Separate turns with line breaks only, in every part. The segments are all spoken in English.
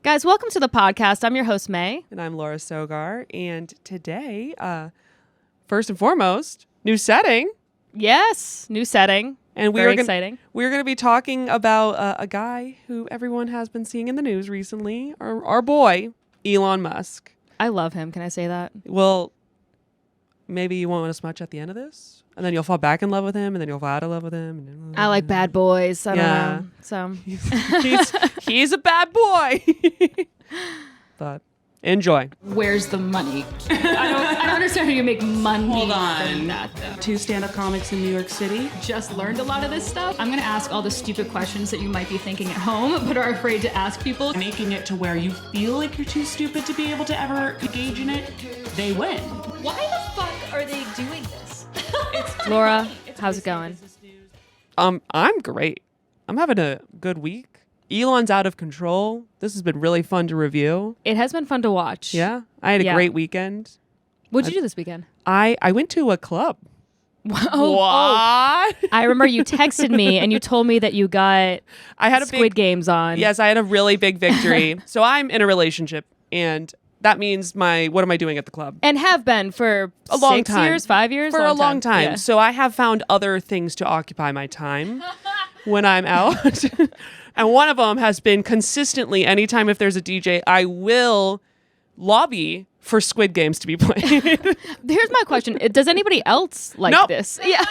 Guys, welcome to the podcast. I'm your host, May.
And I'm Laura Sogar. And today, first and foremost, new setting.
Yes, new setting.
And
Very exciting.
We're going to be talking about a guy who everyone has been seeing in the news recently, our boy, Elon Musk.
I love him. Can I say that?
Well, maybe you won't want to smudge at the end of this. And then you'll fall back in love with him, and then you'll fall out of love with him.
I like bad boys. I don't know. So
he's a bad boy. But enjoy.
Where's the money? I don't understand how you make money.
Hold on.
From that, though.
2 stand-up comics in New York City.
Just learned a lot of this stuff. I'm gonna ask all the stupid questions that you might be thinking at home, but are afraid to ask people.
Making it to where you feel like you're too stupid to be able to ever engage in it, they win.
Why the fuck are they doing this?
Laura, how's it going?
I'm great. I'm having a good week. Elon's out of control. This has been really fun to review.
It has been fun to watch.
Yeah. I had a great weekend.
What'd you do this weekend?
I went to a club.
Oh,
What?
I remember you texted me and you told me that you got
I had a
Squid Games on.
Yes, I had a really big victory. So I'm in a relationship, and that means what am I doing at the club?
And have been for
A long
6
time.
years, 5 years?
For a long time.
Yeah.
So I have found other things to occupy my time when I'm out. And one of them has been consistently, anytime if there's a DJ, I will lobby for Squid Games to be played.
Here's my question. Does anybody else like
Nope.
this? Yeah.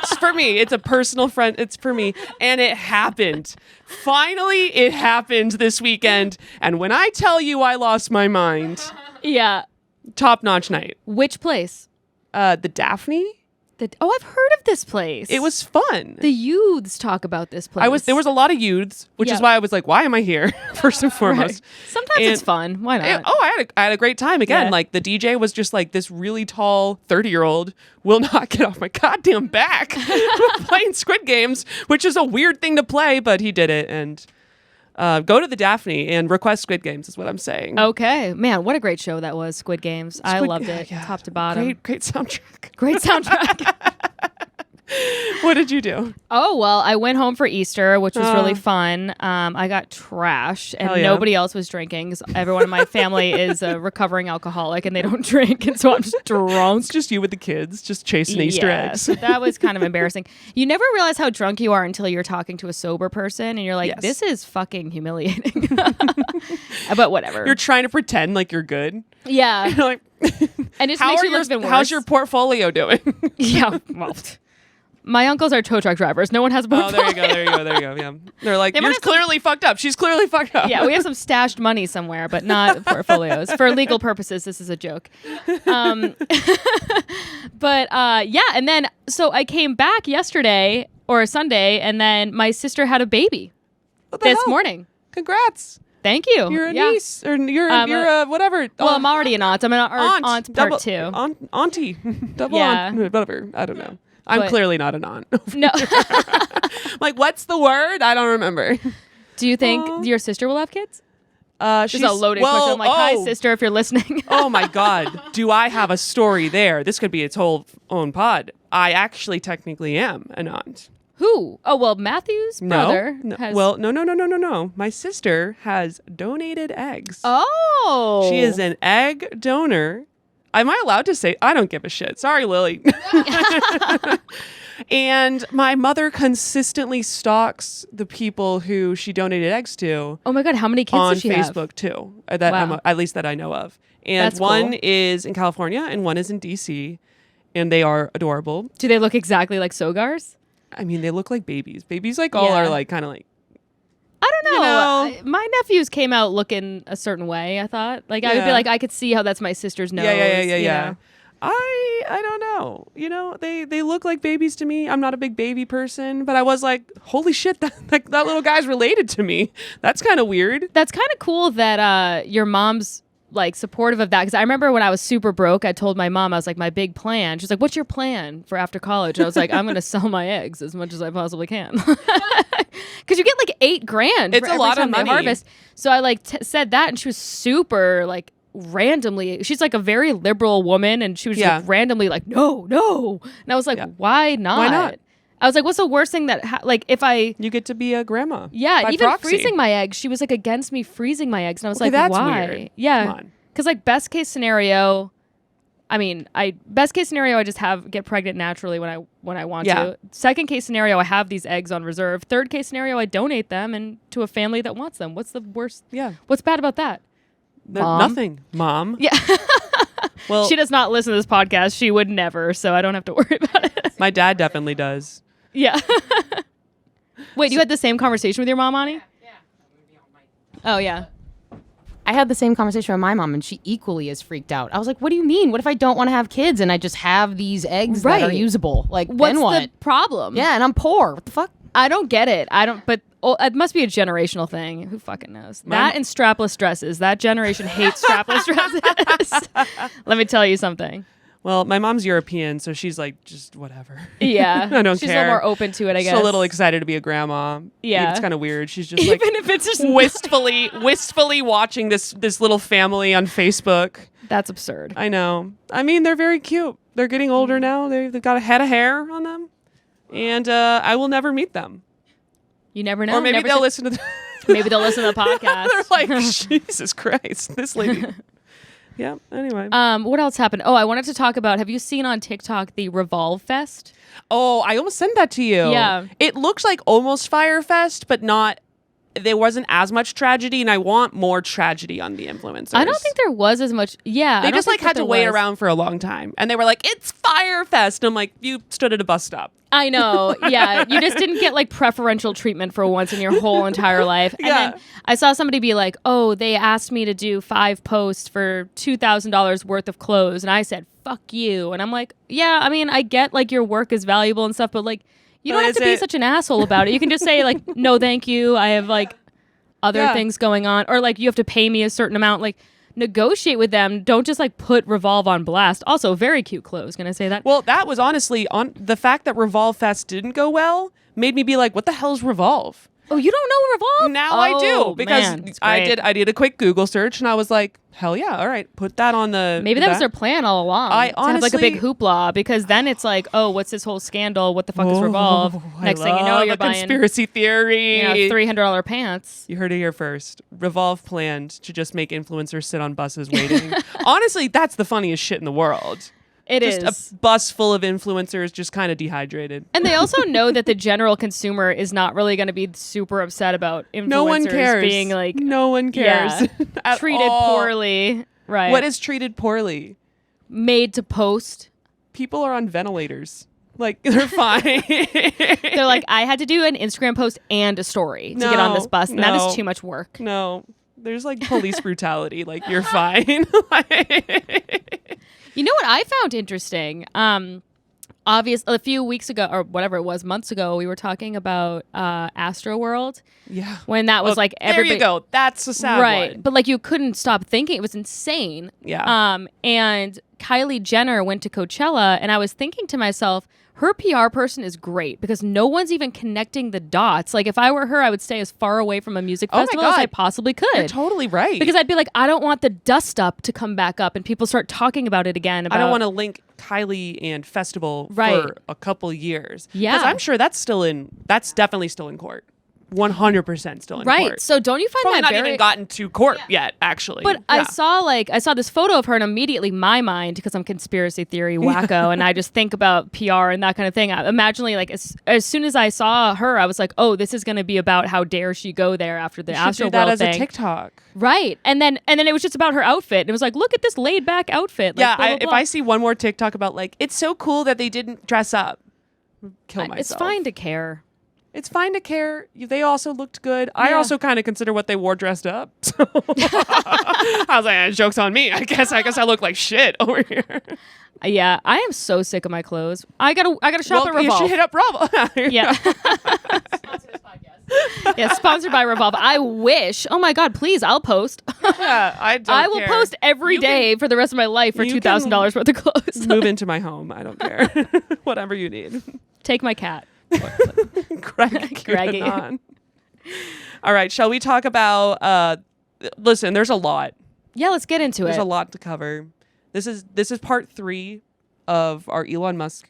It's for me. It's a personal friend. It's for me. And it happened. Finally, it happened this weekend. And when I tell you I lost my mind,
Yeah.
top-notch night.
Which place?
The Daphne.
I've heard of this place.
It was fun.
The youths talk about this place.
There was a lot of youths, which is
Yeah.
why I was like, why am I here? First and foremost.
Right. Sometimes it's
And-
fun. Why not?
I had a great time. Again,
Yeah.
like the DJ was just like this really tall 30-year-old will not get off my goddamn back playing Squid Games, which is a weird thing to play, but he did it. And go to the Daphne and request Squid Games is what I'm saying.
Okay. Man, what a great show that was, Squid Games. I loved it,
yeah.
top to bottom.
Great soundtrack.
Great soundtrack.
What did you do?
Oh, well, I went home for Easter, which was really fun. I got trashed, and
Hell yeah.
nobody else was drinking. 'Cause everyone in my family is a recovering alcoholic, and they don't drink, and so I'm just drunk.
It's just you with the kids, just chasing Easter eggs.
So that was kind of embarrassing. You never realize how drunk you are until you're talking to a sober person, and you're like,
Yes.
this is fucking humiliating. But whatever.
You're trying to pretend like you're good.
Yeah.
You're like,
And it makes you look even worse.
how's your portfolio doing?
Yeah, well, my uncles are tow truck drivers. No one has a
Oh,
portfolio.
there you go. Yeah. They're like,
They might
you're
have some-
clearly fucked up. She's clearly fucked up.
Yeah, we have some stashed money somewhere, but not portfolios. For legal purposes, this is a joke. But yeah, and then so I came back yesterday or Sunday, and then my sister had a baby
What the
this
hell?
morning.
Congrats.
Thank you.
You're a
Yeah.
niece. Or you're a whatever.
Well, I'm already an aunt. I'm an aunt part
Double,
two.
Auntie. Double
Yeah.
aunt. Whatever. I don't know. I'm
But-
clearly not an aunt.
No.
Like, what's the word? I don't remember.
Do you think your sister will have kids?
She's
This is a loaded question. I'm like, hi, sister, if you're listening.
Oh my God. Do I have a story there? This could be its whole own pod. I actually technically am an aunt.
Who? Oh, well, Matthew's brother
No.
has...
Well, no. My sister has donated eggs.
Oh.
She is an egg donor. Am I allowed to say? I don't give a shit. Sorry, Lily. And my mother consistently stalks the people who she donated eggs to
Oh my God, how many kids
on
does she have?
Facebook too.
Wow.
At least that I know of. And
That's
one
cool.
is in California and one is in DC, and they are adorable.
Do they look exactly like Sogars?
I mean, they look like babies. Babies like all
Yeah.
are like kind of like.
I don't know.
You know?
My nephews came out looking a certain way, I thought. Like, I would be
Yeah.
like, I could see how that's my sister's nose.
Yeah.
you know?
I don't know. You know, they look like babies to me. I'm not a big baby person, but I was like, holy shit, that little guy's related to me. That's kind of weird.
That's kind of cool that your mom's like supportive of that, because I remember when I was super broke, I told my mom, I was like, my big plan. She's like, what's your plan for after college? And I was like, I'm gonna sell my eggs as much as I possibly can, because you get like $8,000
It's
for
a
every
lot of
time they
money.
harvest. So I like said that, and she was super like randomly, she's like a very liberal woman, and she was
Yeah.
like randomly like, no, and I was like,
Yeah.
why not?
Why not?
I was like, what's the worst thing that like if I
You get to be a grandma.
yeah,
by
even
proxy.
freezing my eggs, she was like against me freezing my eggs, and I was
Okay,
like,
that's
why?
weird.
Yeah,
Come on.
because like best case scenario, best case scenario, I just get pregnant naturally when I want
Yeah.
to. Second case scenario, I have these eggs on reserve. Third case scenario, I donate them and to a family that wants them. What's the worst?
Yeah.
What's bad about that? Mom?
Nothing, Mom.
Yeah.
Well,
She does not listen to this podcast. She would never, so I don't have to worry about it.
my dad definitely does.
Yeah. Wait, you had the same conversation with your mom, Ani? Yeah. Oh, yeah.
I had the same conversation with my mom, and she equally is freaked out. I was like, what do you mean? What if I don't want to have kids and I just have these eggs that are
Right.
usable? Like,
What's
then what?
the problem?
Yeah, and I'm poor. What the fuck?
I don't get it. But it must be a generational thing. Who fucking knows? That and strapless dresses. That generation hates strapless dresses. Let me tell you something.
Well, my mom's European, so she's like, just whatever.
Yeah.
I don't
She's
care.
a little more open to it, I guess.
She's a little excited to be a grandma.
Yeah.
It's kind of weird. She's just
Even
like
if it's just
wistfully watching this little family on Facebook.
That's absurd.
I know. I mean, they're very cute. They're getting older now. They've got a head of hair on them. And I will never meet them.
You never know.
Or maybe
Never
they'll
should-
listen to the
Maybe they'll listen to the podcast.
They're like, Jesus Christ, this lady. Yeah, anyway.
What else happened? Oh, I wanted to talk about, have you seen on TikTok the Revolve Fest?
Oh, I almost sent that to you.
Yeah.
It looks like almost Fyre Fest, but not. There wasn't as much tragedy, and I want more tragedy on the influencers.
I don't think there was as much. Yeah.
They
I don't
just like
think
had
that
to
there
wait
was.
around for a long time, and they were like, "It's Fyre Fest," and I'm like, "You stood at a bus stop."
I know. Yeah. You just didn't get like preferential treatment for once in your whole entire life. And
Yeah.
then I saw somebody be like, oh, they asked me to do 5 posts for $2,000 worth of clothes. And I said, fuck you. And I'm like, yeah, I mean, I get like your work is valuable and stuff, but like, you don't have to be such an asshole about it. You can just say like, no, thank you. I have like other things going on. Or like, you have to pay me a certain amount. Like, negotiate with them. Don't just like put Revolve on blast. Also, very cute clothes. Can I say that?
Well, that was honestly on the fact that Revolve Fest didn't go well made me be like, "What the hell is Revolve?"
Oh, you don't know Revolve?
Now I do
Oh,
because
man, it's
I
great.
did a quick Google search and I was like, "Hell yeah, all right, put that on the."
Maybe that was their plan all along.
I
to have like a big
honestly-
hoopla because then it's like, oh, what's this whole scandal? What the fuck is Revolve? Next thing you know, you're
a
buying
conspiracy theory.
$300 pants.
You heard it here first. Revolve planned to just make influencers sit on buses waiting. Honestly, that's the funniest shit in the world.
It is.
Just a bus full of influencers just kind of dehydrated.
And they also know that the general consumer is not really going to be super upset about influencers
No one cares.
being like
No one cares. At
treated
all.
poorly. Right.
What is treated poorly?
made to post?
People are on ventilators. Like, they're fine.
They're like, I had to do an Instagram post and a story to get on this bus, and that
no.
is too much work.
No. There's like police brutality. Like, you're fine.
You know what I found interesting? A few weeks ago, or whatever it was, months ago, we were talking about Astroworld.
Yeah.
When that was like everybody.
There you go. That's a sad
Right.
one.
But like you couldn't stop thinking. It was insane.
Yeah.
And Kylie Jenner went to Coachella, and I was thinking to myself, her PR person is great because no one's even connecting the dots. Like if I were her, I would stay as far away from a music
Oh my
festival as
God.
I possibly could.
You're totally right.
Because I'd be like, I don't want the dust up to come back up and people start talking about it again.
I don't want to link Kylie and festival
Right.
for a couple years.
Yeah.
Because I'm sure that's definitely still in court. 100% still in
right.
court.
So don't you find
Probably
that
not
very
even gotten to court yet, actually.
But
Yeah.
I saw this photo of her, and immediately my mind, because I'm conspiracy theory wacko, and I just think about PR and that kind of thing. Imaginally, like as soon as I saw her, I was like, oh, this is going to be about how dare she go there after the
You should
Astro
do that
World
as
thing.
a TikTok.
Right, and then it was just about her outfit. And it was like, look at this laid back outfit. Like,
Yeah,
blah, blah,
if
blah.
I see one more TikTok about like, it's so cool that they didn't dress up, kill myself.
It's fine to care.
It's fine to care. They also looked good. I also kind of consider what they wore dressed up. So I was like, joke's on me. I guess I look like shit over here.
Yeah, I am so sick of my clothes. I gotta shop at
You
Revolve.
should hit up Bravo.
Yeah. Yeah, sponsored by Revolve. I wish. Oh my God, please, I'll post.
Yeah, I
will
care.
post every
You
day for the rest of my life for
you
$2,000 worth of clothes.
Move into my home. I don't care. Whatever you need.
Take my cat.
Greggy. All right, shall we talk about listen, there's a lot.
Yeah, let's get into
There's
it.
a lot to cover. This is part 3 of our Elon Musk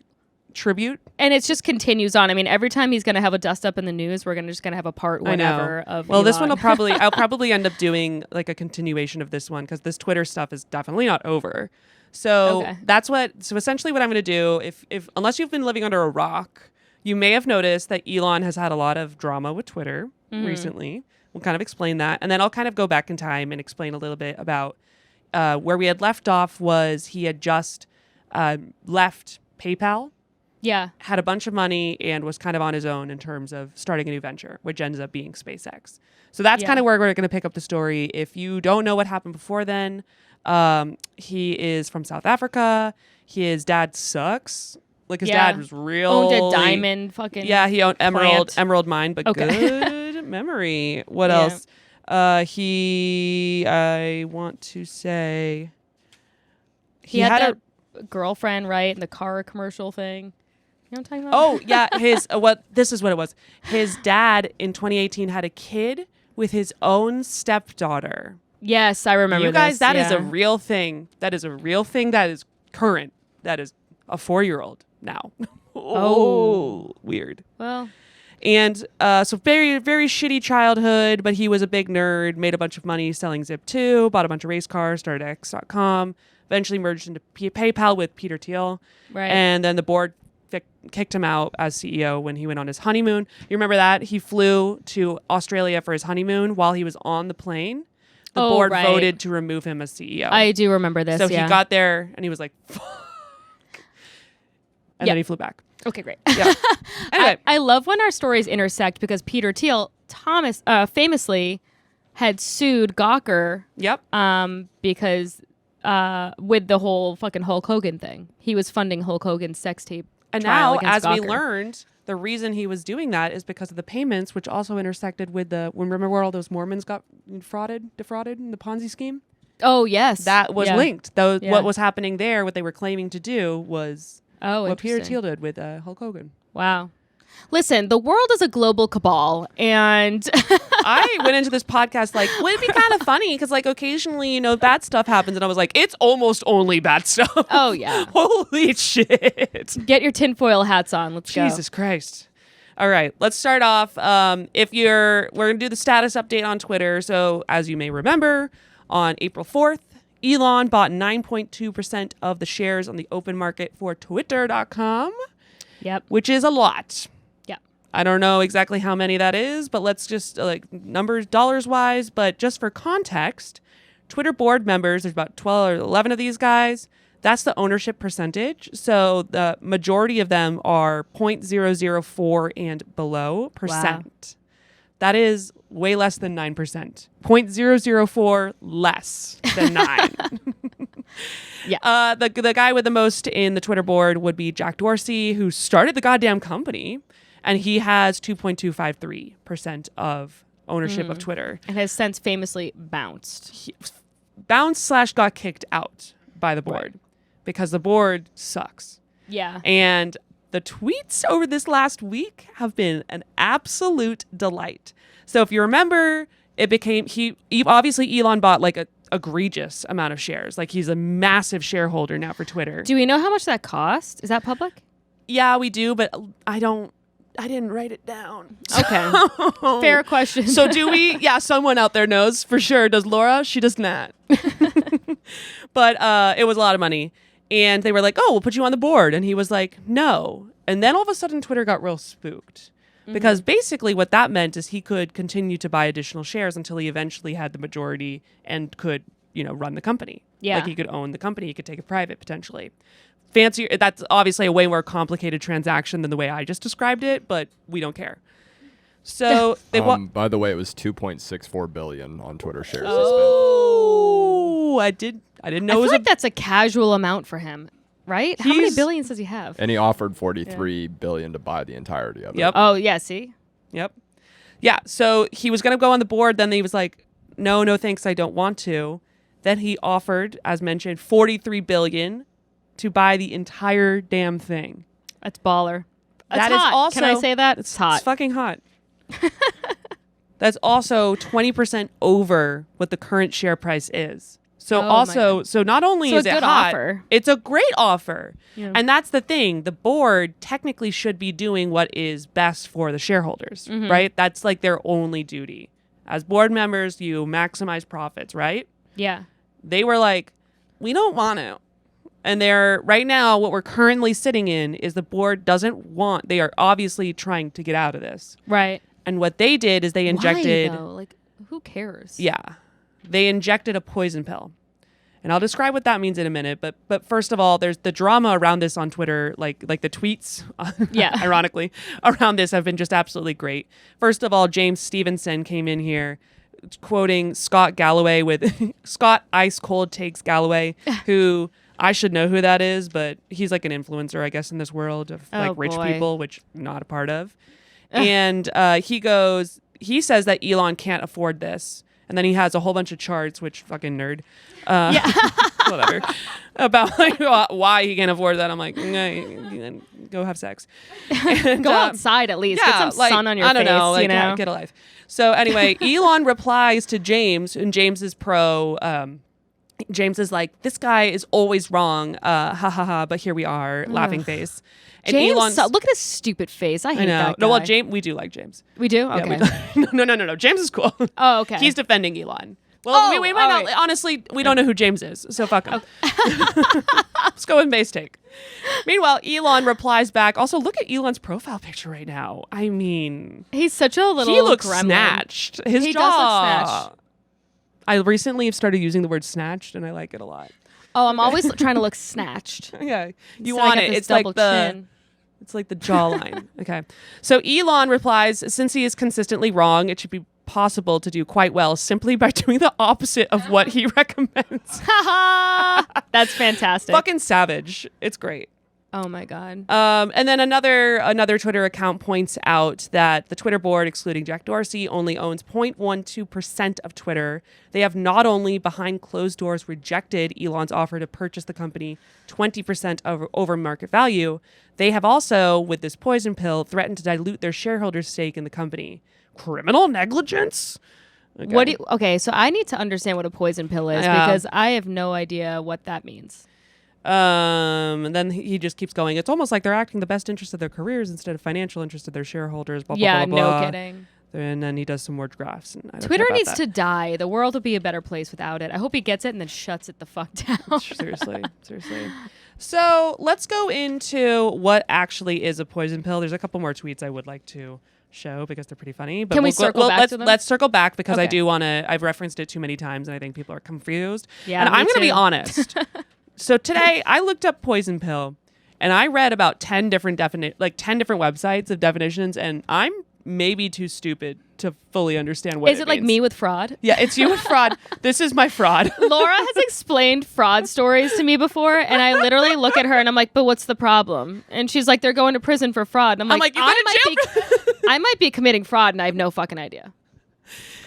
tribute.
And it just continues on. I mean, every time he's going to have a dust up in the news, we're just going to have a part whatever of
Well, this
Elon.
one I'll probably end up doing like a continuation of this one because this Twitter stuff is definitely not over. So so essentially what I'm going to do, if unless you've been living under a rock, you may have noticed that Elon has had a lot of drama with Twitter recently. We'll kind of explain that. And then I'll kind of go back in time and explain a little bit about where we had left off was he had just left PayPal.
Yeah.
Had a bunch of money and was kind of on his own in terms of starting a new venture, which ends up being SpaceX. So that's kind of where we're going to pick up the story. If you don't know what happened before then, he is from South Africa. His dad sucks. Like his dad was real.
Owned a diamond fucking.
Yeah, he owned
plant.
Emerald Mine, but good memory. What else? I want to say
he had that girlfriend, right? In the car commercial thing. You know what I'm talking about?
Oh, yeah. This is what it was. His dad in 2018 had a kid with his own stepdaughter.
Yes, I remember
You guys,
this.
that is a real thing. That is a real thing that is current. That is a 4-year-old now. Oh, weird.
Well.
And so very, very shitty childhood, but he was a big nerd, made a bunch of money selling Zip2, bought a bunch of race cars, started X.com, eventually merged into PayPal with Peter Thiel.
Right.
And then the board kicked him out as CEO when he went on his honeymoon. You remember that? He flew to Australia for his honeymoon while he was on the plane. The board voted to remove him as CEO.
I do remember this,
So he got there and he was like, fuck. And then he flew back.
Okay, great.
Yeah. Anyway.
I love when our stories intersect because Peter Thiel famously had sued Gawker.
Yep.
Because with the whole fucking Hulk Hogan thing. He was funding Hulk Hogan's sex tape.
And
trial
now, as
against
we
Gawker.
learned, the reason he was doing that is because of the payments, which also intersected with remember where all those Mormons got defrauded in the Ponzi scheme?
Oh, yes.
That was linked. Though
Yeah.
what was happening there, what they were claiming to do was what Peter
interesting.
Thiel did with Hulk Hogan.
Wow. Listen, the world is a global cabal, and
I went into this podcast like, would it be kind of funny? Because like occasionally, bad stuff happens, and I was like, it's almost only bad stuff.
oh yeah,
Holy shit!
get your tinfoil hats on. Let's go.
Jesus Christ! All right, let's start off. We're gonna do the status update on Twitter. So as you may remember, on April 4th, Elon bought 9.2% of the shares on the open market for Twitter.com.
Yep.
Which is a lot.
Yep.
I don't know exactly how many that is, but let's just numbers, dollars wise. But just for context, Twitter board members, there's about 12 or 11 of these guys. That's the ownership percentage. So the majority of them are 0.004 and below percent. Wow. That is way less than 9%. 0.004 less than 9.
Yeah.
The guy with the most in the Twitter board would be Jack Dorsey, who started the goddamn company, and he has 2.253% of ownership of Twitter.
And has since famously bounced.
Got kicked out by the board because the board sucks.
Yeah.
And the tweets over this last week have been an absolute delight. So if you remember, it became obviously Elon bought like a egregious amount of shares. Like he's a massive shareholder now for Twitter.
Do we know how much that cost? Is that public?
Yeah, we do, but I didn't write it down.
Okay. Fair question.
So do we? Yeah, someone out there knows for sure. Does Laura? She does not. But it was a lot of money. And they were like, oh, we'll put you on the board. And he was like, no. And then all of a sudden Twitter got real spooked. Because basically what that meant is he could continue to buy additional shares until he eventually had the majority and could, run the company.
Yeah.
Like he could own the company. He could take it private potentially. Fancier. That's obviously a way more complicated transaction than the way I just described it, but we don't care. So they
by the way, it was 2.64 billion on Twitter shares.
Oh, I didn't know.
I
It was
feel like that's a casual amount for him, right? How many
He's-
billions does he have?
And he offered 43 billion to buy the entirety of it.
Yep.
Oh, yeah, see?
Yep. Yeah. So he was going to go on the board. Then he was like, no, thanks. I don't want to. Then he offered, as mentioned, 43 billion to buy the entire damn thing.
That's baller.
That
That's
is
hot.
also-
Can I say that? It's hot.
It's fucking hot. That's also 20% over what the current share price is. So so not only
So
is
a
it
good
hot,
offer.
it's a great offer.
Yeah.
And that's the thing. The board technically should be doing what is best for the shareholders, right? That's like their only duty. As board members, you maximize profits, right?
Yeah.
They were like, we don't want to. And they're right now, what we're currently sitting in is the board doesn't want, they are obviously trying to get out of this.
Right.
And what they did is they injected.
Why, though? Like, who cares?
Yeah. They injected a poison pill. And I'll describe what that means in a minute. But first of all, there's the drama around this on Twitter, like the tweets, ironically, around this have been just absolutely great. First of all, James Stevenson came in here quoting Scott Galloway with Scott Ice Cold Takes Galloway, who I should know who that is, but he's like an influencer, I guess, in this world of like rich people, which I'm not a part of. And he says that Elon can't afford this. And then he has a whole bunch of charts, which fucking nerd. Whatever. About like why he can't afford that. I'm like, go have sex. And,
Go outside at least. Get some sun on your face.
I don't know. Like,
you know?
Get a life. So anyway, Elon replies to James, and James is pro. James is like, this guy is always wrong. Ha ha ha. But here we are, laughing face. And
James,
Elon,
look at his stupid face. I hate that guy.
No, well, James, we do like James.
We do?
Yeah,
Okay.
No. James is cool.
Oh, okay.
He's defending Elon. Well, we might not.
right.
Honestly, we don't know who James is, so fuck him. Let's go with base take. Meanwhile, Elon replies back. Also, look at Elon's profile picture right now. I mean,
He's such a little
he looks
gremlin.
snatched. His
He
jaw.
does look snatched.
I recently have started using the word snatched, and I like it a lot.
Oh, I'm always trying to look snatched.
Yeah, you
So I
want
got
it.
this
It's like
double
the.
chin.
It's like the jawline. Okay. So Elon replies, since he is consistently wrong, it should be possible to do quite well simply by doing the opposite of what he recommends.
That's fantastic.
Fucking savage. It's great.
Oh my God.
And then another Twitter account points out that the Twitter board, excluding Jack Dorsey, only owns 0.12% of Twitter. They have not only behind closed doors rejected Elon's offer to purchase the company 20% over market value, they have also, with this poison pill, threatened to dilute their shareholders' stake in the company. Criminal negligence? Okay.
So I need to understand what a poison pill is because I have no idea what that means.
And then he just keeps going. It's almost like they're acting the best interest of their careers instead of financial interest of their shareholders. Blah, blah, blah, blah.
No kidding.
And then he does some more graphs. And I don't
Twitter
care about
needs
that.
to die. The world will be a better place without it. I hope he gets it and then shuts it the fuck down.
Seriously. So let's go into what actually is a poison pill. There's a couple more tweets I would like to show because they're pretty funny. But
Can we circle back to them?
Let's circle back because I
Okay.
do want to. I've referenced it too many times and I think people are confused.
Yeah,
and
me
I'm going to be
too.
honest. So today I looked up poison pill and I read about 10 different 10 different websites of definitions, and I'm maybe too stupid to fully understand what
Is it like
means.
me with fraud?
Yeah, it's you with fraud. This is my fraud.
Laura has explained fraud stories to me before, and I literally look at her and I'm like, but what's the problem? And she's like, they're going to prison for fraud. And I'm like,
you go to jail.
I might be committing fraud and I have no fucking idea.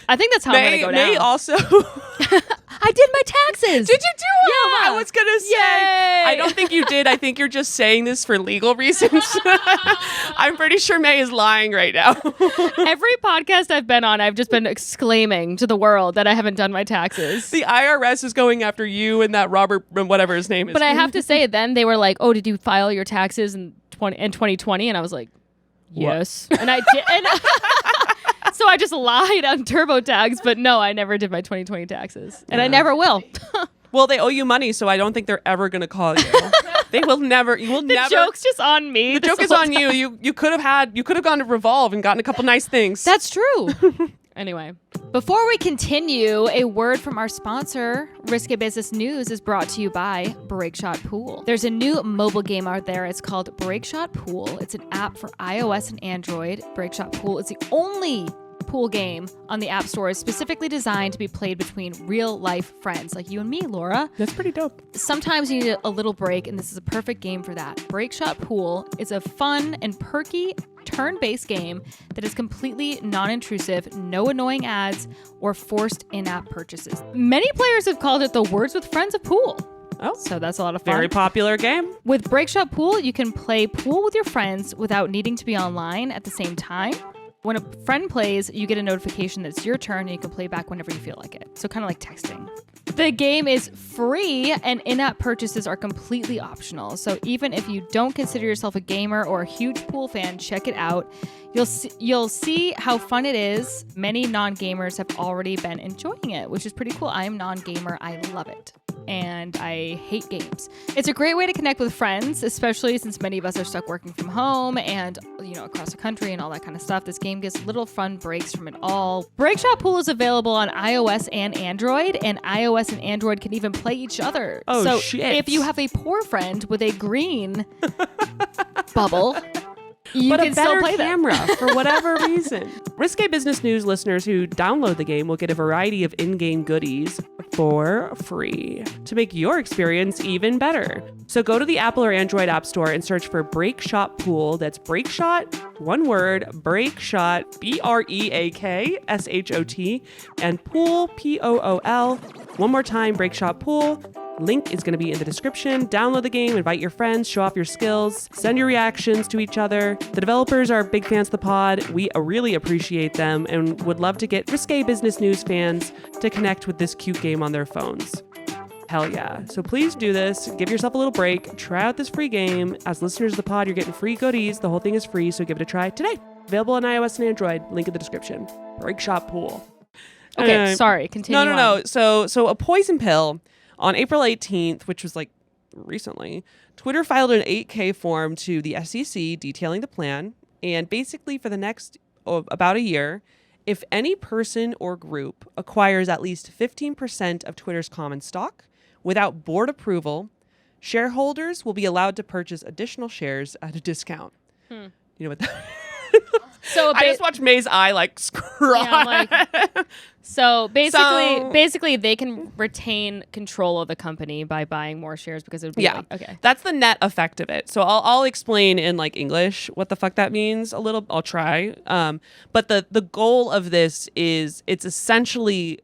I think that's how I'm going to go down.
May also.
I did my taxes.
Did you do it?
Yeah.
I was going to say.
Yay.
I don't think you did. I think you're just saying this for legal reasons. I'm pretty sure May is lying right now.
Every podcast I've been on, I've just been exclaiming to the world that I haven't done my taxes.
The IRS is going after you and that Robert, whatever his name is.
But I have to say, then they were like, oh, did you file your taxes in 2020? And I was like, yes. And I did. And so I just lied on TurboTax, but no, I never did my 2020 taxes. And I never will.
Well, they owe you money, so I don't think they're ever going to call you. They will never. You will never.
The joke's just on me.
The joke is on you. You could have gone to Revolve and gotten a couple nice things.
That's true. Anyway, before we continue, a word from our sponsor, Risque Business News, is brought to you by Breakshot Pool. There's a new mobile game out there. It's called Breakshot Pool. It's an app for iOS and Android. Breakshot Pool is the only pool game on the App Store, is specifically designed to be played between real-life friends like you and me, Laura.
That's pretty dope.
Sometimes you need a little break, and this is a perfect game for that. Breakshot Pool is a fun and perky turn-based game that is completely non-intrusive, no annoying ads, or forced in-app purchases. Many players have called it the Words with Friends of Pool.
Oh,
So that's a lot of fun.
very popular game.
With Breakshot Pool, you can play pool with your friends without needing to be online at the same time. When a friend plays, you get a notification that it's your turn and you can play back whenever you feel like it. So kind of like texting. The game is free and in-app purchases are completely optional. So even if you don't consider yourself a gamer or a huge pool fan, check it out. You'll see how fun it is. Many non-gamers have already been enjoying it, which is pretty cool. I'm non-gamer. I love it. And I hate games. It's a great way to connect with friends, especially since many of us are stuck working from home and, across the country and all that kind of stuff. This game gives little fun breaks from it all. Breakshot Pool is available on iOS and Android, and iOS and Android can even play each other.
Oh,
so
shit.
if you have a poor friend with a green bubble, you
but
can
a better
still play
camera for whatever reason. Risque Business News listeners who download the game will get a variety of in-game goodies for free to make your experience even better. So go to the Apple or Android App Store and search for Breakshot Pool. That's Breakshot, one word, Breakshot, BREAKSHOT, and Pool, POOL. One more time, Breakshot Pool. Link is going to be in the description. Download the game, invite your friends, show off your skills, send your reactions to each other. The developers are big fans of the pod. We really appreciate them and would love to get Risque Business News fans to connect with this cute game on their phones. Hell yeah. So please do this. Give yourself a little break. Try out this free game. As listeners of the pod, you're getting free goodies. The whole thing is free, so give it a try today. Available on iOS and Android. Link in the description. Breakshot Pool.
Okay, sorry. Continue.
No. So a poison pill. On April 18th, which was like recently, Twitter filed an 8K form to the SEC detailing the plan. And basically for the next about a year, if any person or group acquires at least 15% of Twitter's common stock without board approval, shareholders will be allowed to purchase additional shares at a discount. You know what that
So
I just watched May's eye like scroll.
So basically they can retain control of the company by buying more shares because it would be okay.
That's the net effect of it. So I'll explain in like English what the fuck that means a little. I'll try. But the goal of this is it's essentially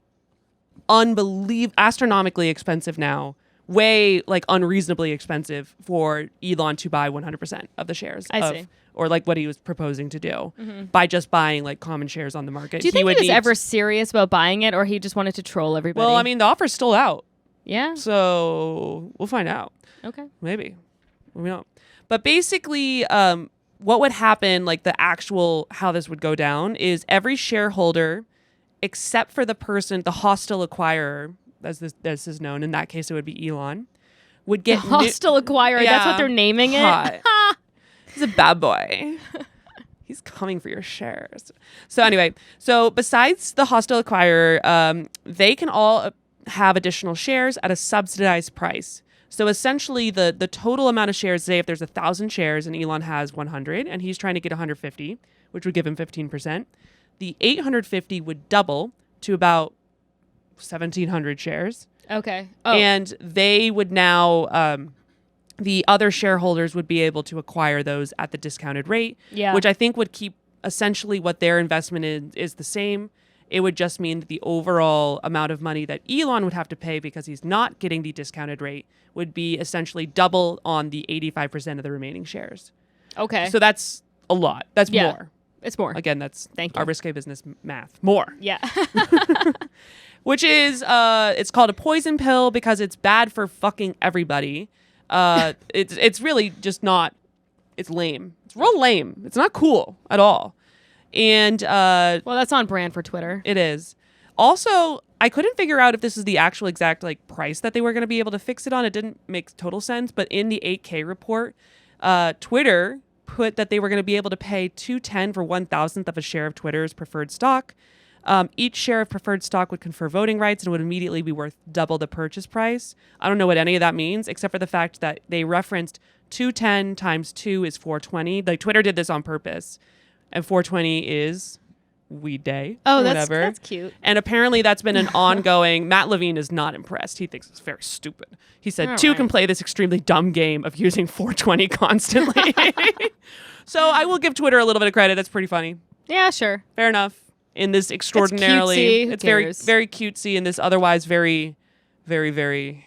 astronomically expensive now. Way like unreasonably expensive for Elon to buy 100% of the shares.
I see.
Or like what he was proposing to do by just buying like common shares on the market.
Do you think he was ever serious about buying it, or he just wanted to troll everybody?
Well, I mean, the offer's still out.
Yeah.
So we'll find out.
Okay.
Maybe. We don't. But basically, what would happen, like the actual how this would go down, is every shareholder, except for the hostile acquirer, as this is known, in that case it would be Elon, would get
hostile acquirer. That's what they're naming it.
He's a bad boy. He's coming for your shares. So anyway, besides the hostile acquirer, they can all have additional shares at a subsidized price. So essentially the total amount of shares, say if there's 1,000 shares and Elon has 100 and he's trying to get 150, which would give him 15%, the 850 would double to about 1,700 shares.
Okay.
And they would now... the other shareholders would be able to acquire those at the discounted rate, which I think would keep essentially what their investment is the same. It would just mean that the overall amount of money that Elon would have to pay because he's not getting the discounted rate would be essentially double on the 85% of the remaining shares.
Okay.
So that's a lot. That's more.
It's more.
Again, that's
Thank you.
our Risque Business math. More.
Yeah.
Which is, it's called a poison pill because it's bad for fucking everybody. It's really just not, it's lame. It's real lame. It's not cool at all. And,
well, that's on brand for Twitter.
It is. Also, I couldn't figure out if this is the actual exact like price that they were going to be able to fix it on. It didn't make total sense, but in the 8K report, Twitter put that they were going to be able to pay $2.10 for 1,000th of a share of Twitter's preferred stock. Each share of preferred stock would confer voting rights and would immediately be worth double the purchase price. I don't know what any of that means, except for the fact that they referenced 210 times 2 is 420. Like Twitter did this on purpose. And 420 is Weed Day.
Oh,
or
that's
whatever.
That's cute.
And apparently that's been an ongoing. Matt Levine is not impressed. He thinks it's very stupid. He said, two can play this extremely dumb game of using 420 constantly. So I will give Twitter a little bit of credit. That's pretty funny.
Yeah, sure.
Fair enough. In this extraordinarily,
it's
very, very cutesy in this otherwise very, very, very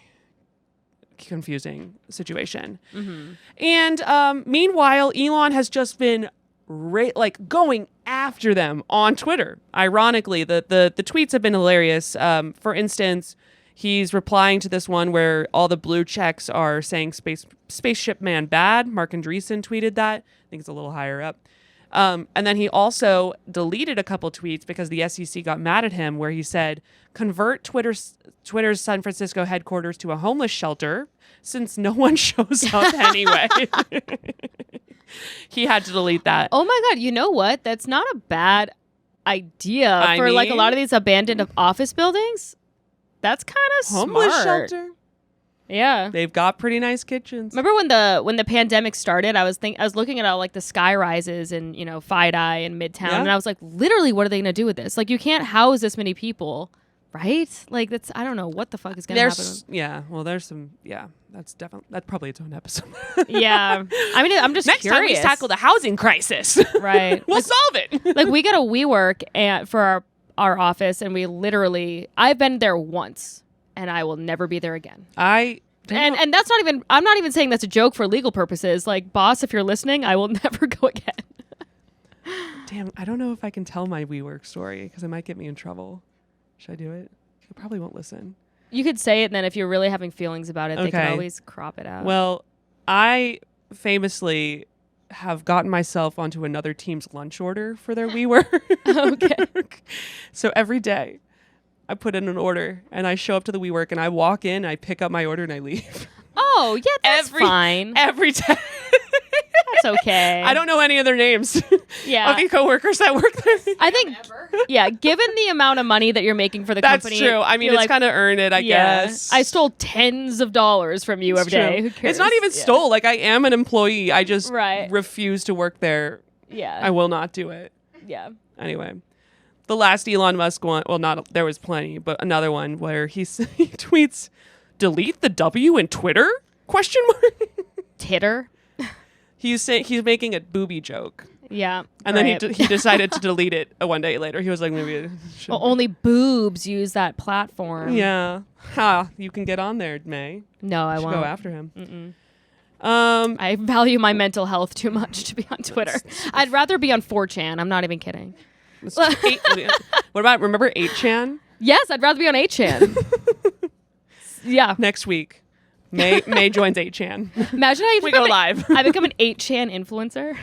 confusing situation.
Mm-hmm.
And meanwhile, Elon has just been going after them on Twitter. Ironically, the tweets have been hilarious. For instance, He's replying to this one where all the blue checks are saying Spaceship Man bad. Mark Andreessen tweeted that. I think it's a little higher up. And then he also deleted a couple tweets because the SEC got mad at him, where he said, convert Twitter's San Francisco headquarters to a homeless shelter since no one shows up anyway. He had to delete that.
Oh my God. You know what? That's not a bad idea for like a lot of these abandoned office buildings. That's kind of
homeless
smart.
shelter.
Yeah.
They've got pretty nice kitchens.
Remember when the pandemic started, I was looking at all like the sky rises in, you know, FiDi and Midtown, and I was like, literally, what are they going to do with this? Like, you can't house this many people, right? Like, that's, I don't know what the fuck is going to happen.
Yeah, well, there's some, that's probably its own episode.
Yeah. I mean, I'm just
Next
curious.
time we tackle the housing crisis.
Right.
We'll solve it.
Like, we got a WeWork for our office, and I've been there once. And I will never be there again. And that's not even, I'm not even saying that's a joke for legal purposes. Like, boss, if you're listening, I will never go again.
Damn, I don't know if I can tell my WeWork story because it might get me in trouble. Should I do it? They probably won't listen.
You could say it, and then if you're really having feelings about it, they can always crop it out.
Well, I famously have gotten myself onto another team's lunch order for their WeWork.
Okay.
So every day, I put in an order and I show up to the WeWork and I walk in, I pick up my order and I leave.
Oh, yeah, that's fine.
Every time.
That's okay.
I don't know any of their names.
Yeah.
Of the coworkers that work there.
I think, given the amount of money that you're making for the
That's
company.
true. I mean, it's kind of earned it, I guess.
I stole tens of dollars from you every day. Who cares?
It's not even stole. Like, I am an employee. I just refuse to work there.
Yeah.
I will not do it.
Yeah.
Anyway. The last Elon Musk one, well, there was plenty, but another one where he tweets, delete the W in Twitter? Question mark.
Titter.
He's making a booby joke.
Yeah.
And then he decided to delete it one day later. He was like, maybe
only boobs use that platform.
Yeah. You can get on there, May.
No, I won't.
Go after him.
I value my mental health too much to be on Twitter. I'd rather be on 4chan. I'm not even kidding.
What about, remember 8chan?
Yes, I'd rather be on 8chan. Yeah.
Next week, May joins 8chan.
Imagine how
we go live.
I become an 8chan influencer.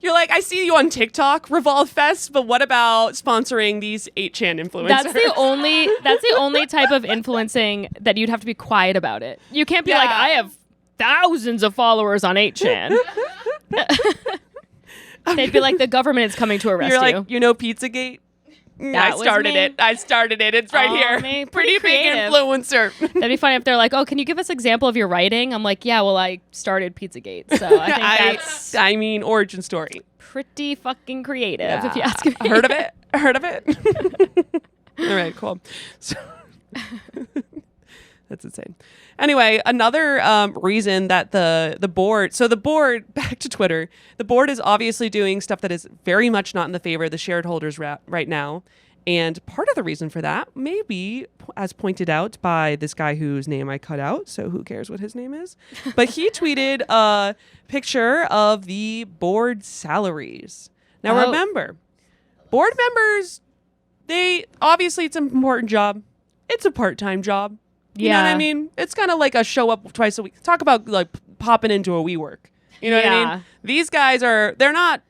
You're like, I see you on TikTok, Revolve Fest, but what about sponsoring these 8chan influencers?
That's the only type of influencing that you'd have to be quiet about it. You can't be like, I have thousands of followers on 8chan. They'd be like, the government is coming to arrest you.
You're like, you know Pizzagate? I started it. It's right here.
Me.
Pretty big influencer.
That'd be funny if they're like, oh, can you give us an example of your writing? I'm like, yeah, well, I started Pizzagate. So I think that's...
I mean, origin story.
Pretty fucking creative, if you ask me.
Heard of it? All right, cool. So... That's insane. Anyway, another reason that the board, back to Twitter, the board is obviously doing stuff that is very much not in the favor of the shareholders right now. And part of the reason for that may be, as pointed out by this guy whose name I cut out, so who cares what his name is? But he tweeted a picture of the board salaries. Now remember, board members, obviously it's an important job. It's a part-time job. You know what I mean? It's kind of like a show up twice a week. Talk about like popping into a WeWork. You know what I mean? These guys they're not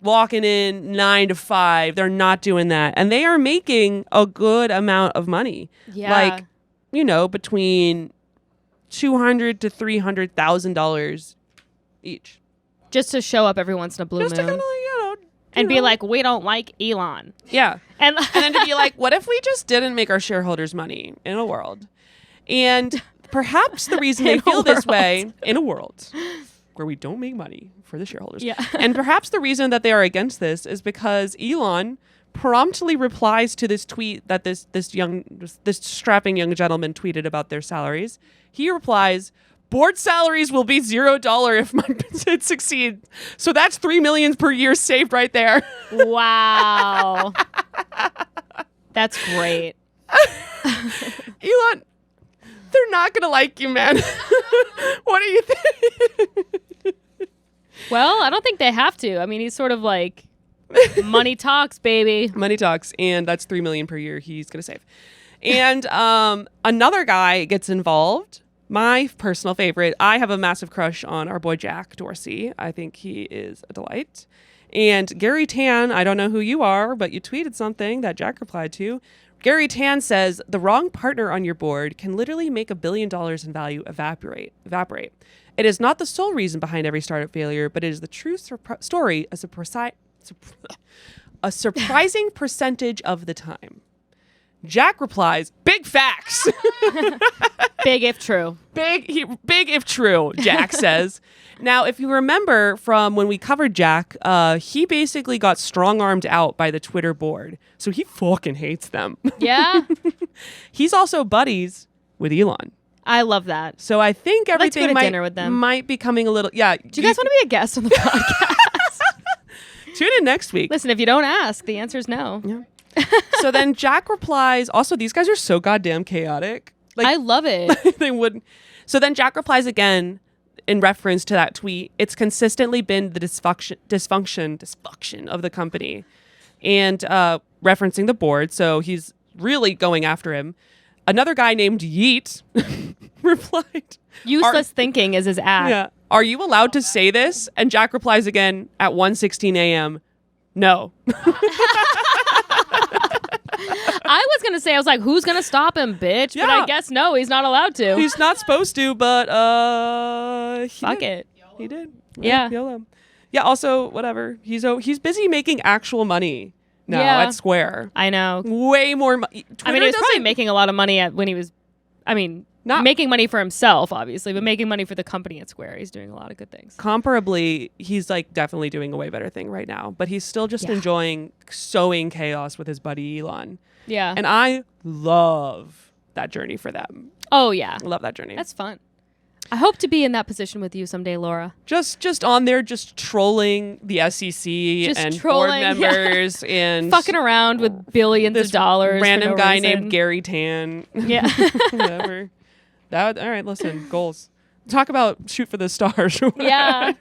walking in 9 to 5. They're not doing that. And they are making a good amount of money.
Yeah.
Like, you know, between $200,000 to $300,000 each.
Just to show up every once in a blue moon.
Just to kind of like,
and be like, we don't like Elon.
Yeah.
And
then to be like, what if we just didn't make our shareholders money in a world? And perhaps the reason they feel this way in a world where we don't make money for the shareholders.
Yeah.
And perhaps the reason that they are against this is because Elon promptly replies to this tweet that this strapping young gentleman tweeted about their salaries. He replies, board salaries will be $0 if my bid succeeds. So that's $3 million per year saved right there.
Wow. That's great.
Elon, they're not going to like you, man. What do you think?
Well, I don't think they have to. I mean, he's sort of like Money talks, baby.
Money talks, and that's $3 million per year he's gonna save. And another guy gets involved. My personal favorite. I have a massive crush on our boy Jack Dorsey. I think he is a delight. And Gary Tan, I don't know who you are, but you tweeted something that Jack replied to. Gary Tan says, the wrong partner on your board can literally make $1 billion in value evaporate. It is not the sole reason behind every startup failure, but it is the true story as a surprising percentage of the time. Jack replies, big facts.
Big if true.
Big if true, Jack says. Now, if you remember from when we covered Jack, he basically got strong-armed out by the Twitter board. So he fucking hates them.
Yeah.
He's also buddies with Elon.
I love that.
So I think
I'd like to go
everything
to dinner with them.
might be coming a little... Yeah.
Do you guys want to be a guest on the podcast?
Tune in next week.
Listen, if you don't ask, the answer is no.
Yeah. So then Jack replies, also, these guys are so goddamn chaotic.
I love it.
They wouldn't. So then Jack replies again in reference to that tweet. It's consistently been the dysfunction of the company, and referencing the board. So he's really going after him. Another guy named Yeet replied,
Useless thinking is his ad.
yeah, are you allowed to say this? And Jack replies again at 1:16 a.m. No.
I was going to say, I was like, who's going to stop him, bitch? But I guess no, he's not allowed to.
He's not supposed to, but
Fuck it.
He did.
Yeah.
YOLO. Yeah, also, whatever. He's busy making actual money now at Square.
I know.
Way more money.
I mean, he was probably making a lot of money when he was, not making money for himself, obviously, but making money for the company at Square. He's doing a lot of good things.
Comparably, he's like definitely doing a way better thing right now, but he's still just enjoying sowing chaos with his buddy Elon.
Yeah.
And I love that journey for them.
Oh, yeah.
I love that journey.
That's fun. I hope to be in that position with you someday, Laura.
Just on there, just trolling the SEC and board members and
fucking around with billions of dollars.
Random guy
reason.
named Gary Tan.
Yeah.
Whatever. All right, listen, goals. Talk about shoot for the stars.
Yeah.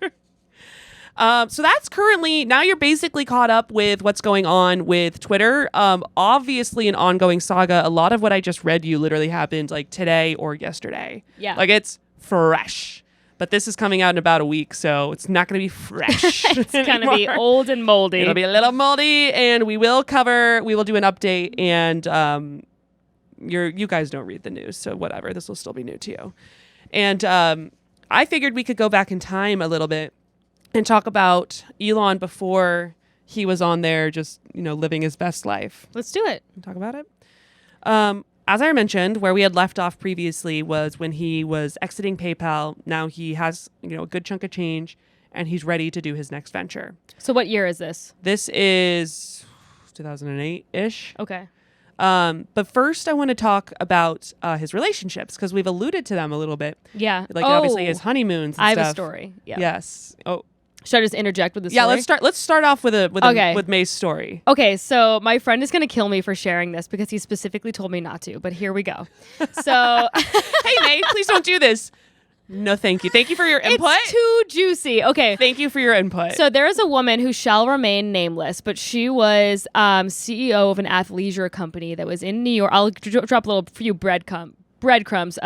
So that's currently, now you're basically caught up with what's going on with Twitter. Obviously an ongoing saga. A lot of what I just read you literally happened like today or yesterday.
Yeah.
Like it's fresh. But this is coming out in about a week, so it's not going to be fresh.
It's going to be old and moldy.
It'll be a little moldy, and we will do an update, and you guys don't read the news, so whatever. This will still be new to you. And I figured we could go back in time a little bit and talk about Elon before he was on there just, living his best life.
Let's do it.
Talk about it. As I mentioned, where we had left off previously was when he was exiting PayPal. Now he has, a good chunk of change, and he's ready to do his next venture.
So what year is this?
This is 2008-ish.
Okay.
But first I want to talk about his relationships, because we've alluded to them a little bit.
Yeah.
Like obviously his honeymoons and
I
stuff.
have a story. Yeah.
Yes. Oh.
Should I just interject with the story?
Yeah, let's start off with May's story.
Okay, so my friend is going to kill me for sharing this because he specifically told me not to, but here we go. So
hey May, please don't do this. No, thank you. Thank you for your input.
It's too juicy. Okay.
Thank you for your input.
So there is a woman who shall remain nameless, but she was CEO of an athleisure company that was in New York. I'll drop a few breadcrumbs.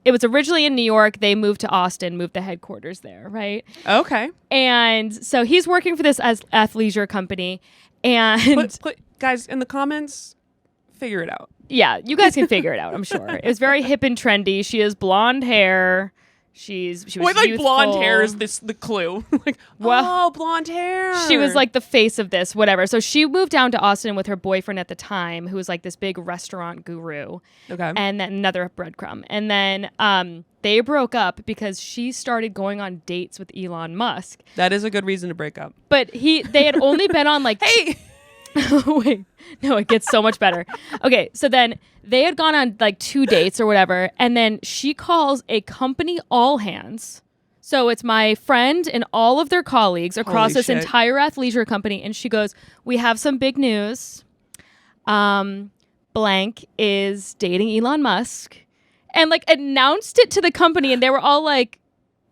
It was originally in New York. They moved to Austin, moved the headquarters there, right?
Okay.
And so he's working for this athleisure company. And
put guys in the comments, figure it out.
Yeah, you guys can figure it out, I'm sure. It was very hip and trendy. She has blonde hair. She was youthful.
Blonde hair is the clue. Blonde hair.
She was like the face of this, whatever. So she moved down to Austin with her boyfriend at the time, who was like this big restaurant guru. Okay. And then another breadcrumb. And then they broke up because she started going on dates with Elon Musk.
That is a good reason to break up.
But they had only been on like
hey.
Wait, no, it gets so much better. Okay, so then they had gone on like 2 dates or whatever, and then she calls a company all hands. So it's my friend and all of their colleagues across this entire athleisure company, and she goes, "We have some big news. Blank is dating Elon Musk," and like announced it to the company, and they were all like,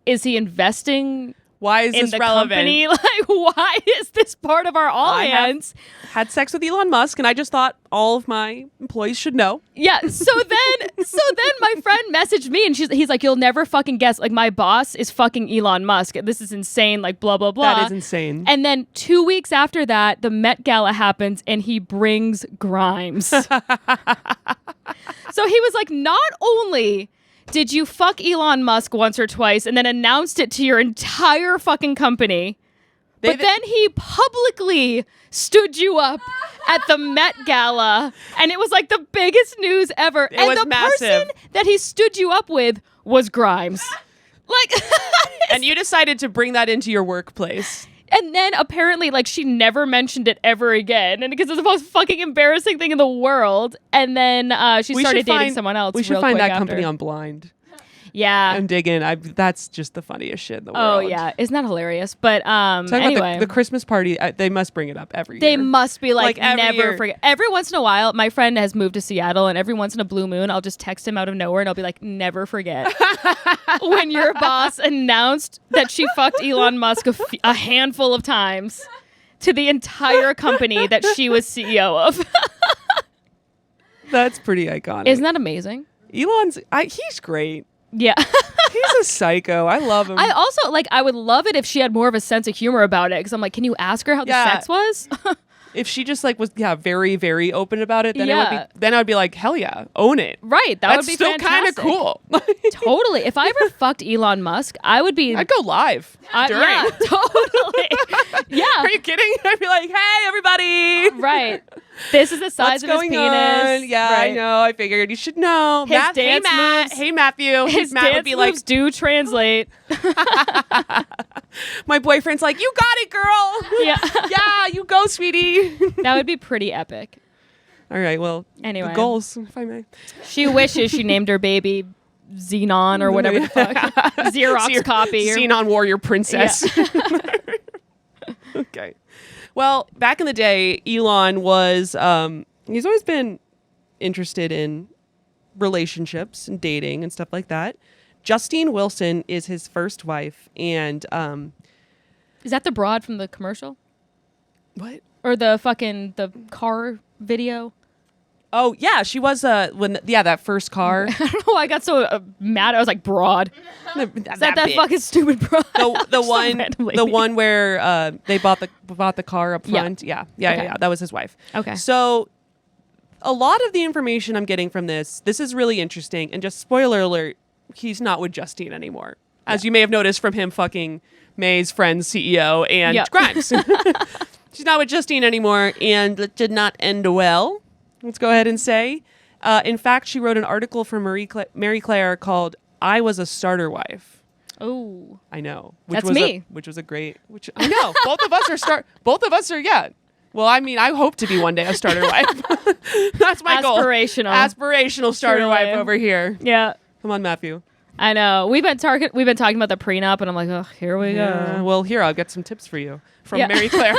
"Is he investing
Why is
in
this
the
relevant?
company. Like, why is this part of our all
I have
hands?
had sex with Elon Musk, and I just thought all of my employees should know.
Yeah. So then my friend messaged me and he's like, you'll never fucking guess. Like, my boss is fucking Elon Musk. This is insane. Like, blah, blah, blah.
That is insane.
And then 2 weeks after that, the Met Gala happens and he brings Grimes. So he was like, not only did you fuck Elon Musk once or twice and then announced it to your entire fucking company, but then he publicly stood you up at the Met Gala, and it was like the biggest news ever.
It was
the
massive.
person that he stood you up with was Grimes. Like,
And you decided to bring that into your workplace.
and then apparently, like, she never mentioned it ever again, and because it's the most fucking embarrassing thing in the world. And then she started dating someone else.
We should
real
find
quick
that
after.
company on Blind.
Yeah.
I'm digging. That's just the funniest shit in the
Oh
world.
yeah, isn't that hilarious? But
Talking
anyway,
about the Christmas party, they must bring it up every
they
year.
must be like
Like, every
never
year.
forget. Every once in a while, my friend has moved to Seattle, and every once in a blue moon, I'll just text him out of nowhere, and I'll be like, "Never forget when your boss announced that she fucked Elon Musk a handful of times to the entire company that she was CEO of."
That's pretty iconic.
Isn't that amazing?
Elon's? He's great.
Yeah.
He's a psycho. I love him.
I also I would love it if she had more of a sense of humor about it, because I'm like, can you ask her how the
Yeah.
sex was?
If she just was very, very open about it, then
Yeah.
then I'd be like, hell yeah, own it.
Right. That
That's
would be
still kind of
fantastic.
cool.
Totally. If I ever fucked Elon Musk, I would be.
I'd go live during.
Yeah, totally. Yeah.
Are you kidding? I'd be like, hey, everybody.
Right. This is the size
What's
of his
going
penis.
on? Yeah,
Right.
I know. I figured you should know.
His
Hey,
dance
Matt.
moves-
Hey, Matthew.
His
Matt
dance
would be like,
moves do translate.
my boyfriend's like, you got it, girl.
Yeah.
Yeah, you go, sweetie.
That would be pretty epic.
All right, well,
Anyway.
the goals, if I may.
She wishes she named her baby Xenon or whatever the fuck. Xerox copy. Or,
Xenon Warrior Princess. Okay. Well, back in the day, Elon was, he's always been interested in relationships and dating and stuff like that. Justine Wilson is his first wife. And,
is that the broad from the commercial?
what?
Or the car video?
Oh, yeah, she was, that first car.
I don't know why I got so mad. I was like, broad. Is that
big.
fucking stupid broad?
The one where they bought the car up
Yeah.
front. Yeah.
Okay.
Yeah. That was his wife.
Okay.
So a lot of the information I'm getting from this is really interesting. And just spoiler alert, he's not with Justine anymore. As you may have noticed from him fucking May's friend's CEO and
Yep.
Grimes. She's not with Justine anymore, and it did not end well. Let's go ahead and say. In fact, she wrote an article for Mary Claire called "I Was a Starter Wife."
Oh.
I know.
That's me.
Which was a great. Which I know. Both of us are. Yeah. Well, I mean, I hope to be one day a starter wife. That's my goal. Aspirational starter
Truly.
wife over here.
Yeah.
Come on, Matthew.
I know. We've been talking about the prenup, and I'm like, oh, here we go.
Well, here I'll get some tips for you from
Yeah.
Mary Claire.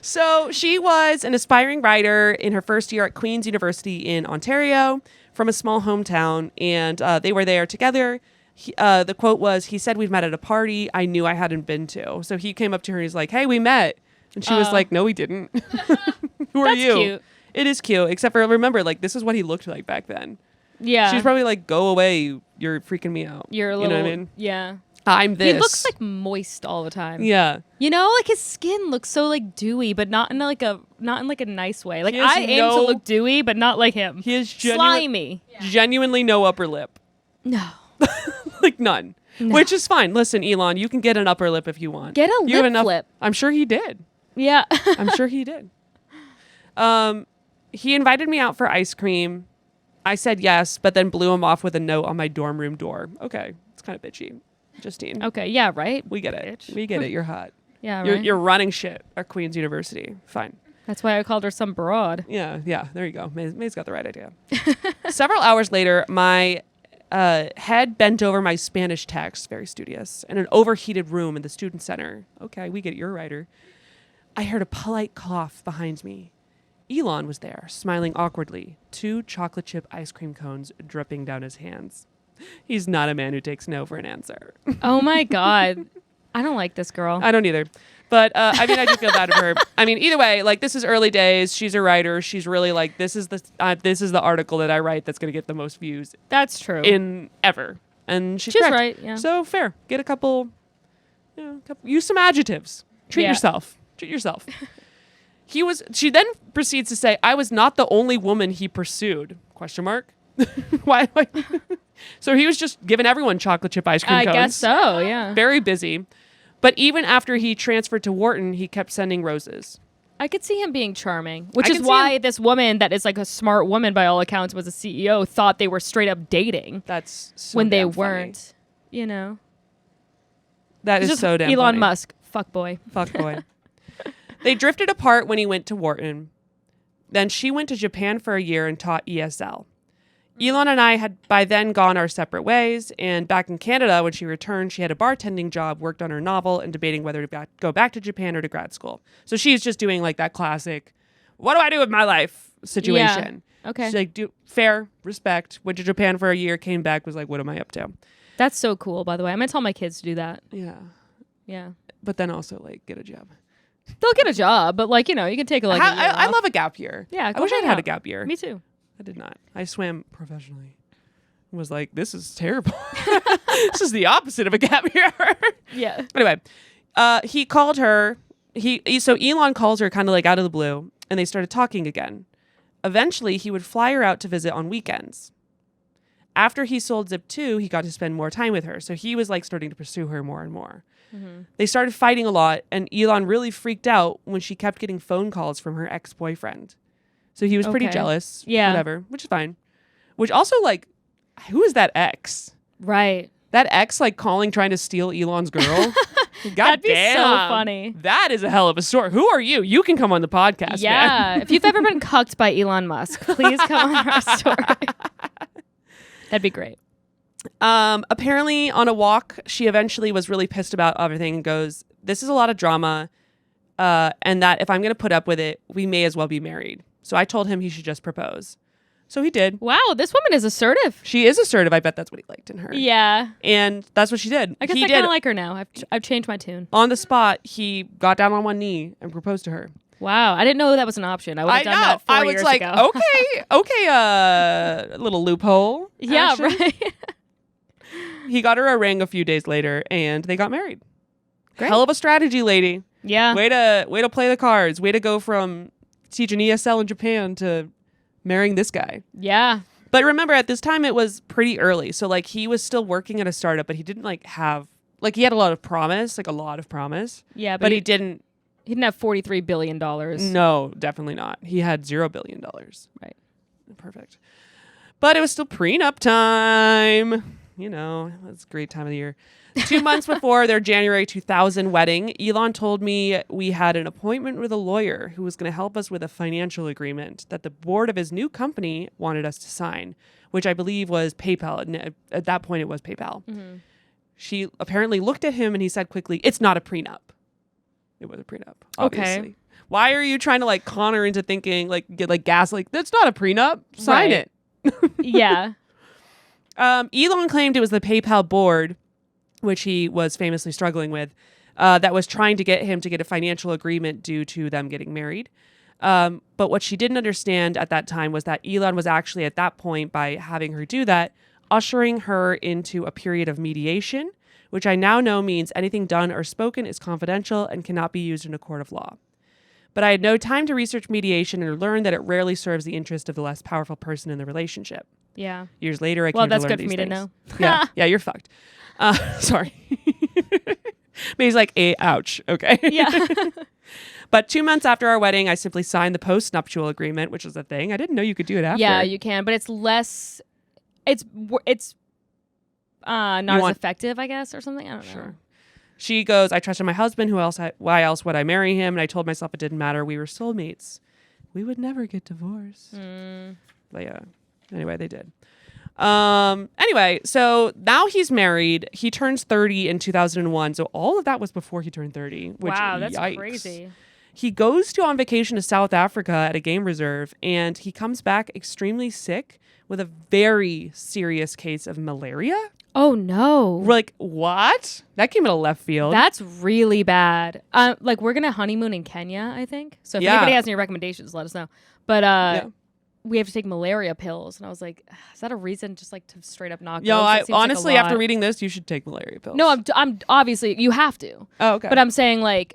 So she was an aspiring writer in her first year at Queen's University in Ontario from a small hometown, and they were there together. The quote was, he said, "We've met at a party I knew I hadn't been to." So he came up to her and he's like, "Hey, we met." And she was like, "No, we didn't." Who are
That's
you?
cute.
It is cute, except for remember, like, this is what he looked like back then.
Yeah.
She's probably like, "Go away, you're freaking me out."
You're a
you
little.
know what I mean?
Yeah.
I'm this.
He looks like moist all the time.
Yeah.
You know, like his skin looks so like dewy, but not in a nice way. Like
He has
I aim to
no-
look dewy, but not like him.
He is
slimy.
genuinely no upper lip.
No.
Like none. Which is fine. Listen, Elon, you can get an upper lip if you want.
Get a
You have
lip
enough-
flip.
I'm sure he did.
Yeah.
I'm sure he did. He invited me out for ice cream. I said yes, but then blew him off with a note on my dorm room door. Okay. It's kind of bitchy. Justine.
Okay. Yeah. Right.
We get it.
Bitch.
We get it. You're hot.
Yeah.
You're,
Right.
you're running shit at Queen's University. Fine.
That's why I called her some broad.
Yeah. There you go. May's got the right idea. Several hours later, my head bent over my Spanish text, very studious, in an overheated room in the student center. Okay, we get it. You're a writer. I heard a polite cough behind me. Elon was there, smiling awkwardly, 2 chocolate chip ice cream cones dripping down his hands. He's not a man who takes no for an answer.
Oh my God. I don't like this girl.
I don't either. But I mean, I do feel bad for her. I mean, either way, like this is early days. She's a writer. She's really like, this is the article that I write that's going to get the most views
That's true.
in ever. And she's
She's
correct.
right, yeah.
So fair. Get a couple, use some adjectives. Treat
Yeah.
yourself. Treat yourself. She then proceeds to say, I was not the only woman he pursued. Question mark. Why? So he was just giving everyone chocolate chip ice cream
I
cones.
guess so, yeah.
Very busy. But even after he transferred to Wharton, he kept sending roses.
I could see him being charming, which
I
is
can see
why
him-
this woman that is like a smart woman by all accounts was a CEO thought they were straight up dating
That's so
when they
damn funny.
weren't, you know.
That is
Just
so damn
Elon
funny.
Musk, fuck boy.
Fuck boy. They drifted apart when he went to Wharton. Then she went to Japan for a year and taught ESL. Elon and I had by then gone our separate ways, and back in Canada, when she returned, she had a bartending job, worked on her novel, and debating whether to go back to Japan or to grad school. So she's just doing like that classic, what do I do with my life situation.
Yeah. Okay.
She's like, fair, respect, went to Japan for a year, came back, was like, what am I up to?
That's so cool, by the way. I'm going to tell my kids to do that.
Yeah.
Yeah.
But then also like get a job.
They'll get a job, but like, you know, you can take a, like, a year
I
off.
love a gap year.
Yeah,
I
go
wish I'd
hang
had a
out.
gap year.
Me too.
I did not. I swam professionally. Was like, this is terrible. This is the opposite of a gap year.
Yeah.
Anyway, he called her. So Elon calls her kind of like out of the blue, and they started talking again. Eventually, he would fly her out to visit on weekends. After he sold Zip2, he got to spend more time with her. So he was like starting to pursue her more and more. Mm-hmm. They started fighting a lot, and Elon really freaked out when she kept getting phone calls from her ex-boyfriend. So he was pretty
Okay.
jealous.
Yeah.
Whatever, which is fine. Which also, like, who is that ex?
Right.
That ex, like, calling, trying to steal Elon's girl? God
That'd be so
damn.
funny.
That is a hell of a story. Who are you? You can come on the podcast, man.
Yeah. If you've ever been cucked by Elon Musk, please come on our story. That'd be great.
Apparently, on a walk, she eventually was really pissed about everything and goes, this is a lot of drama, and that if I'm going to put up with it, we may as well be married. So I told him he should just propose. So he did.
Wow, this woman is assertive.
She is assertive. I bet that's what he liked in her.
Yeah.
And that's what she did.
I guess
he
I
did.
kind of like her now. I've changed my tune.
On the spot, he got down on one knee and proposed to her.
Wow, I didn't know that was an option. I would have done that 4
I was
years
like,
ago.
okay, little loophole.
Yeah,
action.
right.
He got her a ring a few days later, and they got married.
Great.
Hell of a strategy, lady.
Yeah.
Way to play the cards. Way to go from teaching ESL in Japan to marrying this guy.
Yeah.
But remember, at this time, it was pretty early. So, like, he was still working at a startup, but he didn't, like, have... Like, he had a lot of promise.
Yeah,
But he didn't...
He didn't have $43 billion.
No, definitely not. He had $0 billion.
Right.
Perfect. But it was still prenup time. You know, it's a great time of the year. 2 months before their January 2000 wedding, Elon told me we had an appointment with a lawyer who was going to help us with a financial agreement that the board of his new company wanted us to sign, which I believe was PayPal. And at that point, it was PayPal. Mm-hmm. She apparently looked at him and he said quickly, it's not a prenup. It was a prenup, obviously.
Okay.
Why are you trying to like con her into thinking get like gas? Like, that's not a prenup. Sign
Right.
it.
Yeah.
Elon claimed it was the PayPal board, which he was famously struggling with, that was trying to get him to get a financial agreement due to them getting married. But what she didn't understand at that time was that Elon was actually at that point, by having her do that, ushering her into a period of mediation, which I now know means anything done or spoken is confidential and cannot be used in a court of law. But I had no time to research mediation and learned that it rarely serves the interest of the less powerful person in the relationship.
Yeah.
Years later, I came
Well,
to
that's
learn
good for
these
me to
things.
know.
Yeah, you're fucked. Sorry. But he's like, ouch. Okay.
Yeah.
But 2 months after our wedding, I simply signed the post-nuptial agreement, which was a thing. I didn't know you could do it after.
Yeah, you can, but it's less. It's not as effective, I guess, or something. I don't know.
Sure. She goes, I trusted my husband. Why else would I marry him? And I told myself it didn't matter. We were soulmates. We would never get divorced. But yeah. Anyway, they did. Anyway, so now he's married. He turns 30 in 2001. So all of that was before he turned 30. Which,
Wow, that's
yikes.
crazy.
He goes on vacation to South Africa at a game reserve, and he comes back extremely sick with a very serious case of malaria.
Oh no.
We're like, what? That came out of left field.
That's really bad. Like we're gonna honeymoon in Kenya, I think. So if anybody has any recommendations, let us know. But we have to take malaria pills, and I was like, is that a reason just like to straight up knock?
Yo,
I
honestly, after reading this, you should take malaria pills.
No, I'm obviously you have to.
Oh, okay.
But I'm saying like,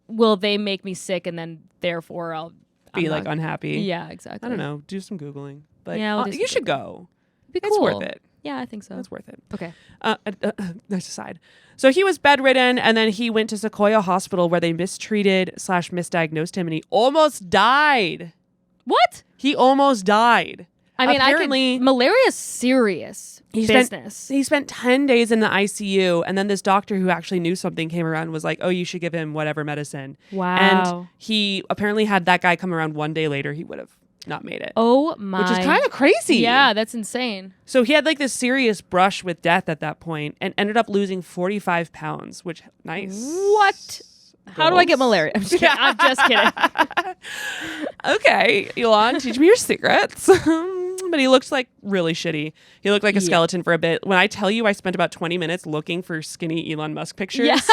will they make me sick, and then therefore I'll
be like unhappy?
Yeah, exactly.
I don't know. Do some Googling. But
yeah,
you should go.
It's
cool. Worth it.
Yeah, I think so.
That's worth it.
Okay.
Nice aside. So he was bedridden, and then he went to 𝐂𝐲𝐄𝐄𝐃 Hospital where they mistreated/misdiagnosed him, and he almost died.
What?
He almost died.
I mean,
apparently,
malaria is serious business.
He spent 10 days in the ICU, and then this doctor who actually knew something came around and was like, oh, you should give him whatever medicine.
Wow.
And he apparently had that guy come around one day later. He would have not made it.
Oh my.
Which is kind of crazy.
Yeah, that's insane.
So he had like this serious brush with death at that point and ended up losing 45 pounds, which nice.
What? How do I get malaria? I'm just kidding. I'm just kidding.
Okay, Elon, teach me your secrets. But he looks like really shitty. He looked like a skeleton for a bit. When I tell you I spent about 20 minutes looking for skinny Elon Musk pictures,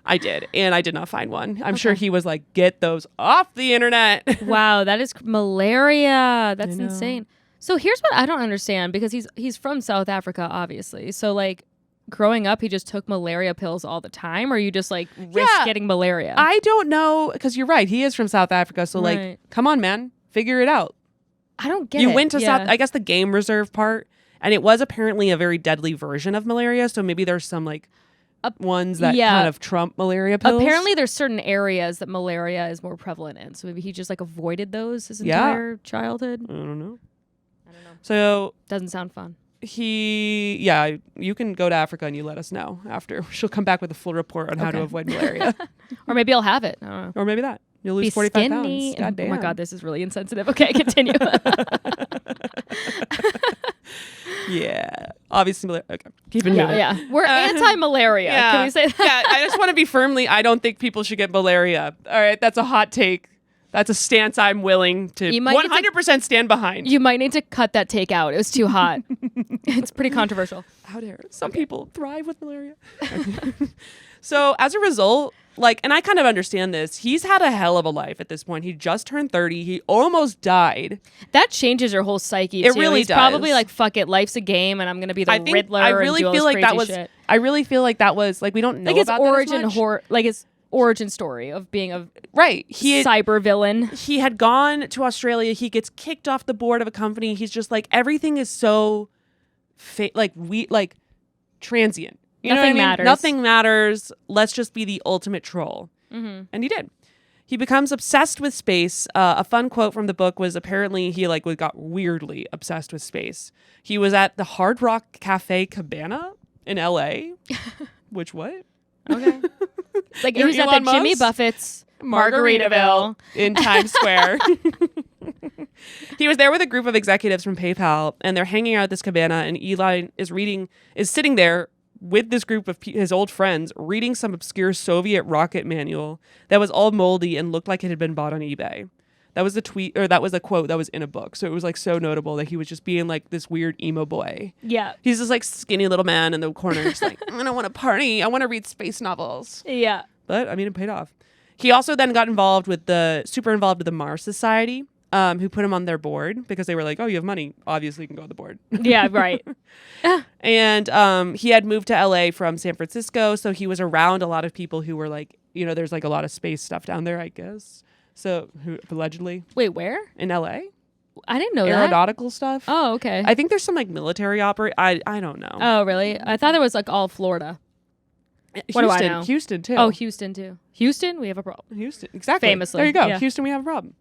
I did. And I did not find one. I'm sure he was like, get those off the internet.
Wow, that is malaria. That's insane. So here's what I don't understand, because he's from South Africa, obviously. So like growing up, he just took malaria pills all the time, or you just like risk getting malaria?
I don't know, because you're right. He is from South Africa. So like, come on, man. Figure it out.
I don't get it.
You went to South, I guess the game reserve part, and it was apparently a very deadly version of malaria. So maybe there's some like ones that kind of trump malaria pills.
Apparently there's certain areas that malaria is more prevalent in. So maybe he just like avoided those his entire childhood.
I don't know. So
doesn't sound fun.
You can go to Africa and you let us know after. She'll come back with a full report on how to avoid malaria.
Or maybe I'll have it. I don't know.
Or maybe that. You'll lose 45 pounds.
Oh my God, this is really insensitive. Okay, continue.
Yeah. Obviously, malaria. Okay. Keep it moving.
Yeah. We're anti-malaria.
Yeah.
Can we say that?
Yeah, I just want to be firmly, I don't think people should get malaria. All right, that's a hot take. That's a stance I'm willing to 100% stand behind.
You might need to cut that take out. It was too hot. It's pretty controversial.
How dare. Some people thrive with malaria. So as a result, like, and I kind of understand this, he's had a hell of a life at this point. He just turned 30. He almost died.
That changes your whole psyche,
It
too.
really
He's
does.
probably like, fuck it, life's a game, and I'm going to be the Riddler
I really
and do all
feel
this
like that
crazy
was,
shit.
I really feel like that was, like, we don't know
like his
about
origin
that as much.
like his origin story of being a
He
cyber villain.
He had gone to Australia. He gets kicked off the board of a company. He's just like, everything is so transient. You know what I mean?
Matters.
Nothing matters. Let's just be the ultimate troll.
Mm-hmm.
And he did. He becomes obsessed with space. A fun quote from the book was apparently he got weirdly obsessed with space. He was at the Hard Rock Cafe Cabana in LA. Which what?
Okay. It's like he was at
Elon
the Jimmy
Musk?
Buffett's
Margaritaville in Times Square. He was there with a group of executives from PayPal, and they're hanging out at this cabana, and Elon is sitting there with this group of his old friends reading some obscure Soviet rocket manual that was all moldy and looked like it had been bought on eBay. That was a quote that was in a book. So it was like so notable that he was just being like this weird emo boy.
Yeah.
He's this like skinny little man in the corner just like, I don't want to party. I want to read space novels.
Yeah.
But I mean, it paid off. He also then got super involved with the Mars Society, who put him on their board because they were like, oh, you have money. Obviously, you can go on the board.
Yeah, right.
And he had moved to LA from San Francisco. So he was around a lot of people who were like, there's like a lot of space stuff down there, I guess. So who allegedly.
Wait, where?
In LA?
I didn't know that.
Aeronautical stuff.
Oh, okay.
I think there's some like military I don't know.
Oh, really? I thought it was like all Florida. What do I know?
Houston too.
Oh, Houston too. Houston, we have a problem.
Houston, exactly.
Famously.
There you go.
Yeah.
Houston, we have a problem.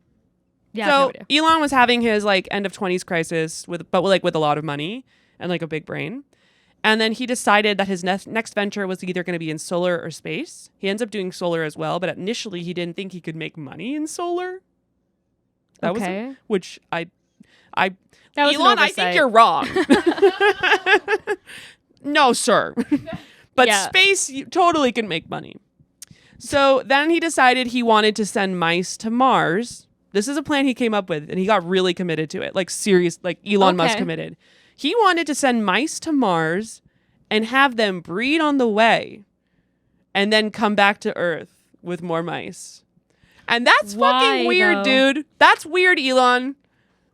Yeah.
So Elon was having his like end of 20s crisis with a lot of money and like a big brain. And then he decided that his next venture was either going to be in solar or space. He ends up doing solar as well, but initially he didn't think he could make money in solar.
That was
Elon, I think you're wrong. No, sir. But space, you totally can make money. So then he decided he wanted to send mice to Mars. This is a plan he came up with, and he got really committed to it. Like serious, like Elon Musk committed. He wanted to send mice to Mars and have them breed on the way and then come back to Earth with more mice. And that's fucking weird, dude. That's weird, Elon.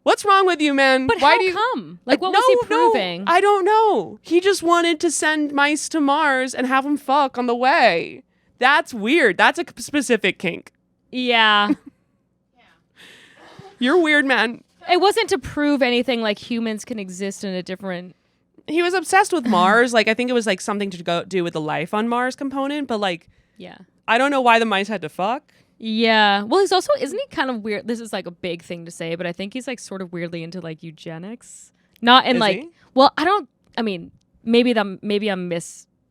What's wrong with you, man?
But
Why
how
do you
come? Like, what was he proving?
No, I don't know. He just wanted to send mice to Mars and have them fuck on the way. That's weird. That's a specific kink.
Yeah.
You're weird, man.
It wasn't to prove anything like humans can exist in a different...
He was obsessed with Mars. Like, I think it was like something to go do with the life on Mars component. But like,
yeah,
I don't know why the mice had to fuck.
Yeah. Well, he's also, isn't he kind of weird? This is like a big thing to say, but I think he's like sort of weirdly into like eugenics. Not in like, well, I mean, maybe I'm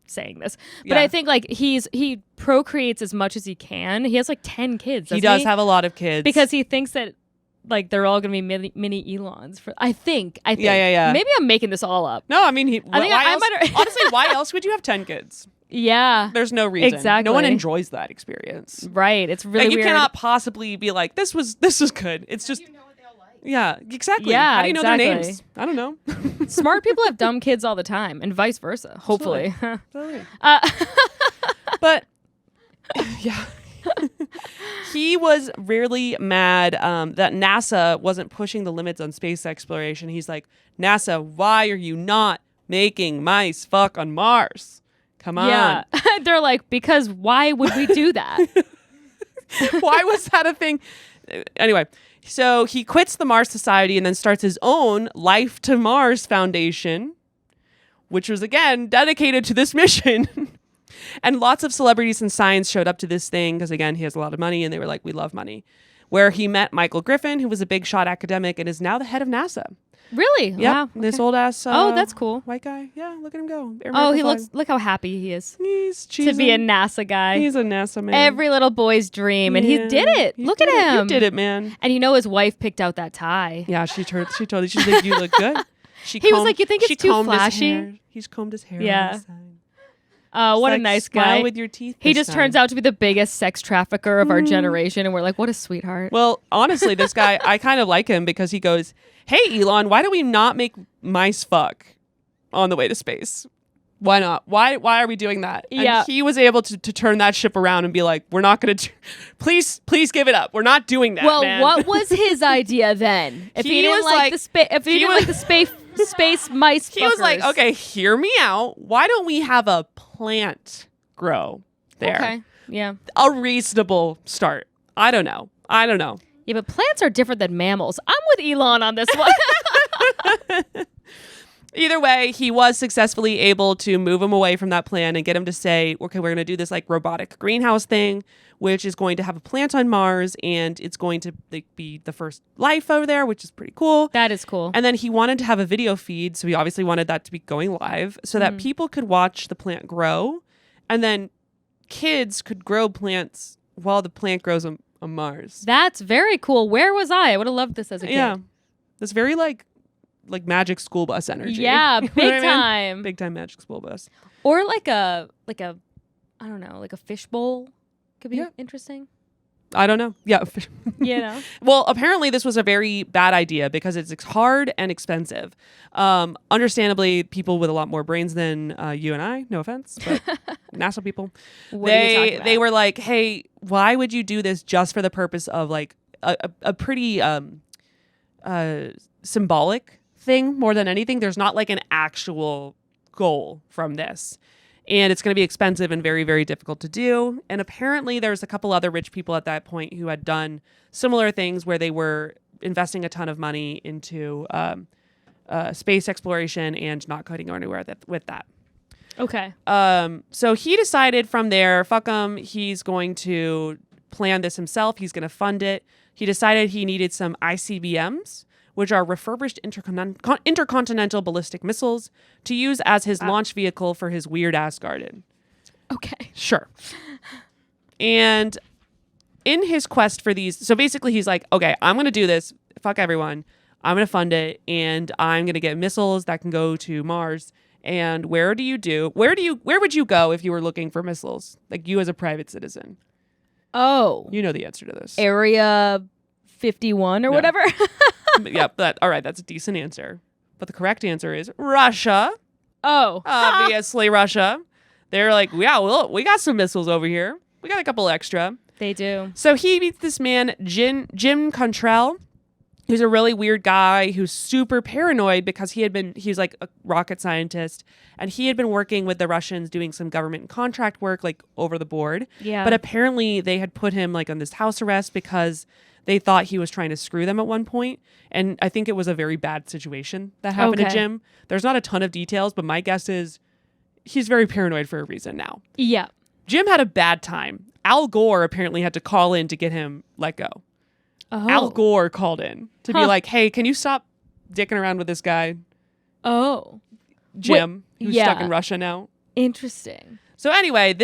saying this, but I think like he procreates as much as he can. He has like 10 kids.
He does have a lot of kids
because he thinks that like they're all gonna be mini Elons. I think.
Yeah.
Maybe I'm making this all up.
No, I mean,
honestly,
why else would you have 10 kids?
Yeah.
There's no reason.
Exactly.
No one enjoys that experience.
Right. It's really
like, you
weird.
cannot possibly be like, this was good. It's just. You know what they'll like. Yeah, exactly.
Yeah,
how do you know their names? I don't know.
Smart people have dumb kids all the time, and vice versa. Hopefully.
Totally. But yeah. He was really mad that NASA wasn't pushing the limits on space exploration. He's like, NASA, why are you not making mice fuck on Mars? Come on.
Yeah. They're like, because why would we do that?
Why was that a thing? Anyway, so he quits the Mars Society and then starts his own Life to Mars Foundation, which was, again, dedicated to this mission. And lots of celebrities and science showed up to this thing because, again, he has a lot of money and they were like, we love money. Where he met Michael Griffin, who was a big shot academic and is now the head of NASA.
Really?
Yeah.
Wow.
This old ass.
Oh, that's cool.
White guy. Yeah. Look at him go.
Look how happy he is.
He's
to be a NASA guy.
He's a NASA man.
Every little boy's dream, and he did it. Look at him.
You did it, man.
And his wife picked out that tie.
Yeah, she told me she's like, you look good.
He was like, you think it's too flashy?
He's combed his hair.
Yeah. What a nice guy.
Smile with your teeth.
He just turns out to be the biggest sex trafficker of our generation, and we're like, what a sweetheart.
Well, honestly, this guy, I kind of like him because he goes, hey, Elon, why do we not make mice fuck on the way to space? Why not? Why are we doing that?
Yeah.
And he was able to turn that ship around and be like, we're not going to please give it up. We're not doing that,
well,
man.
What was his idea then? If he didn't like the space mice fuckers.
He was like, okay, hear me out. Why don't we have a plant grow there?
Okay. Yeah.
A reasonable start. I don't know.
Yeah, but plants are different than mammals. I'm with Elon on this one.
Either way, he was successfully able to move him away from that plan and get him to say, okay, we're going to do this like robotic greenhouse thing, which is going to have a plant on Mars and it's going to be the first life over there, which is pretty cool.
That is cool.
And then he wanted to have a video feed. So he obviously wanted that to be going live so that people could watch the plant grow. And then kids could grow plants while the plant grows on Mars.
That's very cool. Where was I? I would have loved this as a kid.
Yeah. That's very like magic school bus energy.
Yeah,
You know
big
what I mean?
time.
Big time magic school bus.
Or like a I don't know, like a fishbowl could be interesting.
I don't know. Yeah.
You know.
Well, apparently this was a very bad idea because it's hard and expensive. Understandably, people with a lot more brains than you and I, no offense, but NASA people, they were like, hey, why would you do this just for the purpose of like a pretty symbolic thing more than anything? There's not like an actual goal from this. And it's going to be expensive and very, very difficult to do. And apparently there's a couple other rich people at that point who had done similar things where they were investing a ton of money into space exploration and not going anywhere with that.
Okay.
So he decided from there, fuck him, he's going to plan this himself. He's going to fund it. He decided he needed some ICBMs, which are refurbished intercontinental ballistic missiles, to use as his launch vehicle for his weird-ass garden.
Okay.
Sure. And in his quest for these, so basically he's like, okay, I'm going to do this. Fuck everyone. I'm going to fund it, and I'm going to get missiles that can go to Mars, And where would you go if you were looking for missiles? Like you as a private citizen.
Oh.
You know the answer to this.
Area 51 or
No.
whatever.
Yep. All right. That's a decent answer. But the correct answer is Russia.
Oh.
Obviously, Russia. They're like, yeah, well, we got some missiles over here. We got a couple extra.
They do.
So he meets this man, Jim Contrell, who's a really weird guy who's super paranoid because he's like a rocket scientist, and he had been working with the Russians doing some government contract work like over the board.
Yeah.
But apparently they had put him like on this house arrest because they thought he was trying to screw them at one point. And I think it was a very bad situation that happened to
Okay.
Jim. There's not a ton of details, but my guess is he's very paranoid for a reason now.
Yeah.
Jim had a bad time. Al Gore apparently had to call in to get him let go.
Oh.
Al Gore called in to be
Huh.
like, hey, can you stop dicking around with this guy,
Oh.
Jim, who's stuck
yeah.
in Russia now?
Interesting.
So anyway,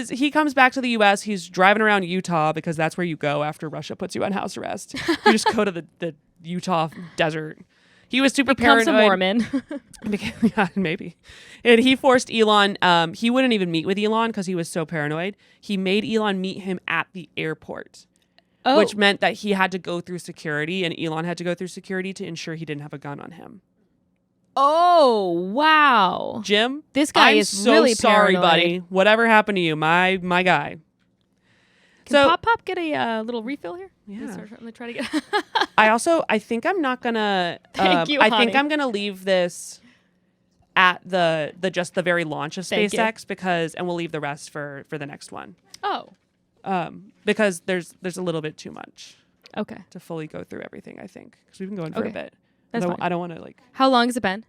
he comes back to the U.S. He's driving around Utah because that's where you go after Russia puts you on house arrest. You just go to the Utah desert. He was super
Becomes
paranoid.
a Mormon.
Yeah, maybe. And he forced Elon, he wouldn't even meet with Elon because he was so paranoid. He made Elon meet him at the airport,
Oh.
which meant that he had to go through security and Elon had to go through security to ensure he didn't have a gun on him.
Oh, wow.
Jim,
This guy
I'm
is
so
really
sorry,
paranoid.
buddy. Whatever happened to you, my guy.
Can Pop get a little refill here?
Yeah.
Let me try to get.
I think I'm not gonna.
Thank you,
I think
honey.
I'm gonna leave this at the very launch of
Thank you.
SpaceX and we'll leave the rest for the next one.
Oh.
Because there's a little bit too much
Okay.
to fully go through everything. I think because we've been going for a
Okay.
bit.
That's fine.
I don't want to like.
How long has it been?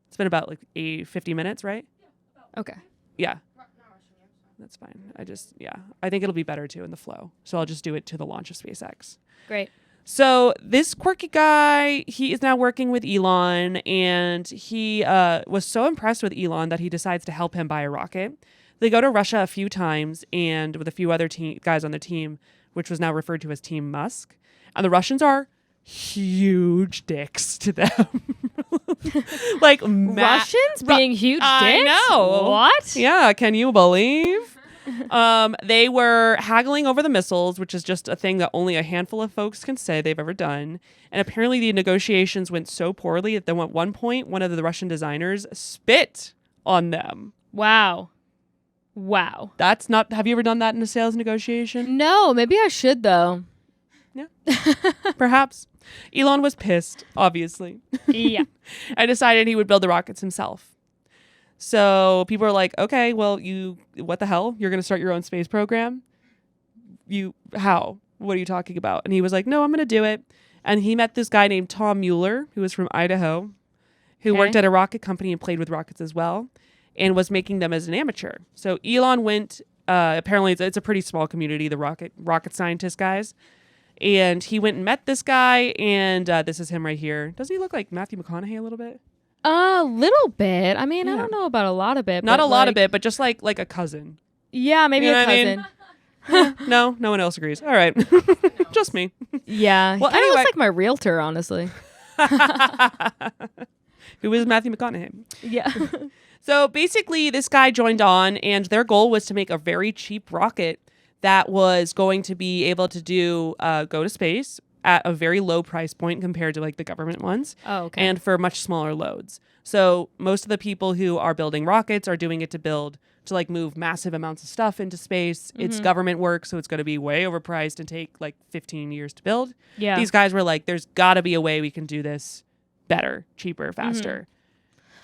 It's been about like 50 minutes, right?
Okay.
Yeah. That's fine. I think it'll be better too in the flow. So I'll just do it to the launch of SpaceX.
Great.
So this quirky guy, he is now working with Elon, and he was so impressed with Elon that he decides to help him buy a rocket. They go to Russia a few times, and with a few other guys on the team, which was now referred to as Team Musk. And the Russians huge dicks to them. Like
Russians being huge dicks?
I know.
What?
Yeah, can you believe? They were haggling over the missiles, which is just a thing that only a handful of folks can say they've ever done. And apparently the negotiations went so poorly that at one point, one of the Russian designers spit on them.
Wow. Wow.
That's not, have you ever done that in a sales negotiation?
No, maybe I should though.
Yeah. Perhaps. Elon was pissed, obviously.
Yeah.
I decided he would build the rockets himself. So people are like, okay, well, what the hell? You're going to start your own space program? How? What are you talking about? And he was like, no, I'm going to do it. And he met this guy named Tom Mueller, who was from Idaho, who
Okay.
worked at a rocket company and played with rockets as well, and was making them as an amateur. So Elon went, apparently it's a pretty small community, the rocket scientist guys. And he went and met this guy, and this is him right here. Doesn't he look like Matthew McConaughey a little bit?
A little bit. I mean, I
Yeah.
don't know about a lot of it.
Not
but
a lot of
like-
it, but just like a cousin.
Yeah, maybe
You know
a
what I mean?
cousin.
No one else agrees. All right. Just me.
Yeah.
Well,
Well, he
anyway.
looks like my realtor, honestly.
Who is Matthew McConaughey?
Yeah.
So basically, this guy joined on, and their goal was to make a very cheap rocket that was going to be able to go to space at a very low price point compared to like the government ones.
Oh, okay.
And for much smaller loads. So most of the people who are building rockets are doing it to like move massive amounts of stuff into space. It's government work, so it's going to be way overpriced and take like 15 years to build.
Yeah.
These guys were like, there's got to be a way we can do this better, cheaper, faster.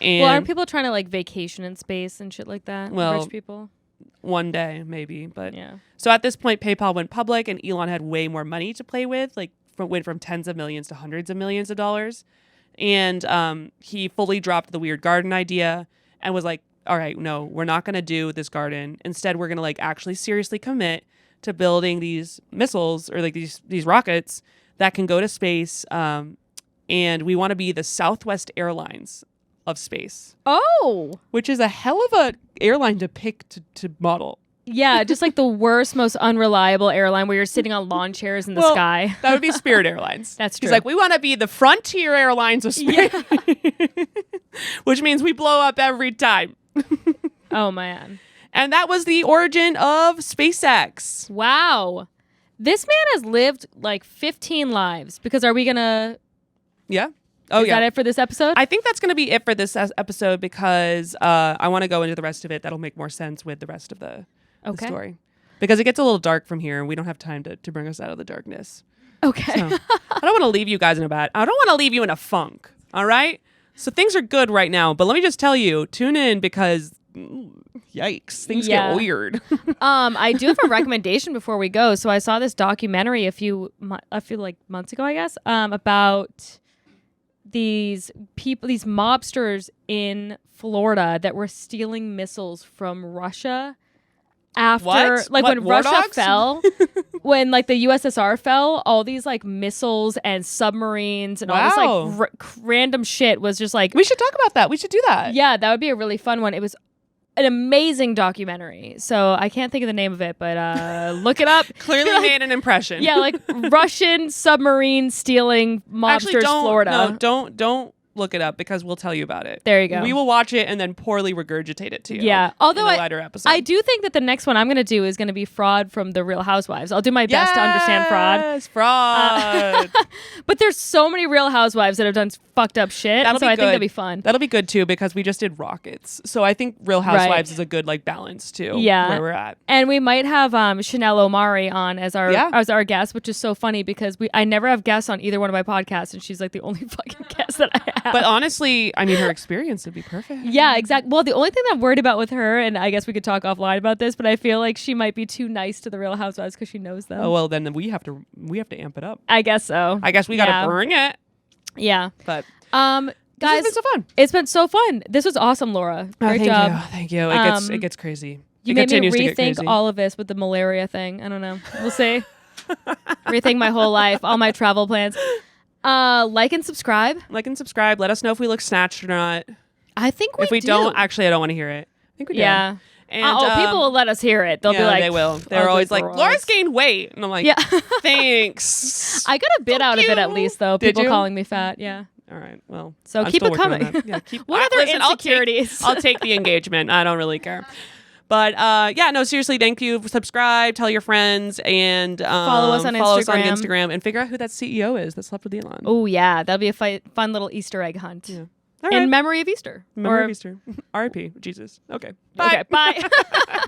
And
Well, aren't people trying to like vacation in space and shit like that?
Well,
Rich people.
one day maybe, but
Yeah.
so at this point PayPal went public and Elon had way more money to play with, like went from tens of millions to hundreds of millions of dollars. And he fully dropped the weird garden idea and was like, all right, no, we're not going to do this garden. Instead, we're going to like actually seriously commit to building these missiles or like these rockets that can go to space. And we want to be the Southwest Airlines of space,
Oh.
which is a hell of a airline to pick to model.
Yeah, just like the worst, most unreliable airline where you're sitting on lawn chairs in the
Well,
sky.
That would be Spirit Airlines.
That's
He's
true.
like, we want to be the frontier airlines of space. which means we blow up every time.
Oh, man.
And that was the origin of SpaceX.
Wow. This man has lived like 15 lives because are we going to...
Yeah. Oh,
Is
yeah.
that it for this episode?
I think that's going to be it for this episode because I want to go into the rest of it. That'll make more sense with the rest of the story. Because it gets a little dark from here and we don't have time to bring us out of the darkness.
Okay.
So, I don't want to leave you guys in a bad... I don't want to leave you in a funk. All right? So things are good right now. But let me just tell you, tune in because... Yikes. Things get weird.
I do have a recommendation before we go. So I saw this documentary a few like months ago, I guess, about these mobsters in Florida that were stealing missiles from Russia after when
War
Russia
dogs?
fell, when like the USSR fell, all these like missiles and submarines and all this like random shit was just like
We should talk about that. We should do that.
yeah, that would be a really fun one. It was an amazing documentary. So I can't think of the name of it, but look it up.
Clearly made an impression.
Yeah, like Russian submarine stealing mobsters,
Actually,
Florida.
don't look it up because we'll tell you about it.
There you go.
We will watch it and then poorly regurgitate it to you.
Yeah, although
in a later episode.
I do think that the next one I'm going to do is going to be fraud from the Real Housewives. I'll do my best to understand fraud.
Yes, fraud.
But there's so many Real Housewives that have done fucked up shit.
That'll
so
be
I
good.
think that'll be fun.
That'll be good too because we just did Rockets. So I think Real Housewives is a good like balance too.
Yeah.
Where we're at.
And we might have Chanel Omari on as our guest, which is so funny because I never have guests on either one of my podcasts, and she's like the only fucking guest that I have.
But honestly, I mean, her experience would be perfect.
Yeah, exactly. Well, the only thing that I'm worried about with her, and I guess we could talk offline about this, but I feel like she might be too nice to the Real Housewives because she knows them.
Oh well, then we have to amp it up.
I guess so.
I guess we gotta bring it.
Yeah.
But
guys,
this has been so fun.
It's been so fun. This was awesome, Laura. Great job.
Thank you. It gets crazy.
You
it
made me
continues to get
rethink
crazy.
all of this with the malaria thing. I don't know. We'll see. Rethink my whole life, all my travel plans. Like and subscribe.
Like and subscribe. Let us know if we look snatched or not.
I think we
If we
do.
don't, actually, I don't want to hear it. I think we do.
Yeah.
And,
people will let us hear it. They'll be like,
they will. They're
"Ugly
always like,
girls."
Laura's gained weight. And I'm like,
Yeah.
thanks.
I got a bit out of it at least, though.
Did
People
you?
calling me fat. Yeah.
All right. Well,
So
I'm
keep
still
it
working on
coming.
that. Yeah,
What other
listen,
insecurities?
I'll take the engagement. I don't really care. But no, seriously, thank you. Subscribe, tell your friends, and
Follow us on
Instagram, and figure out who that CEO is that slept with Elon.
Oh, yeah. That'll be a fun little Easter egg hunt.
Yeah. All right.
In memory of Easter.
Memory of Easter. R.I.P. Jesus. Okay. Bye.
Okay, bye.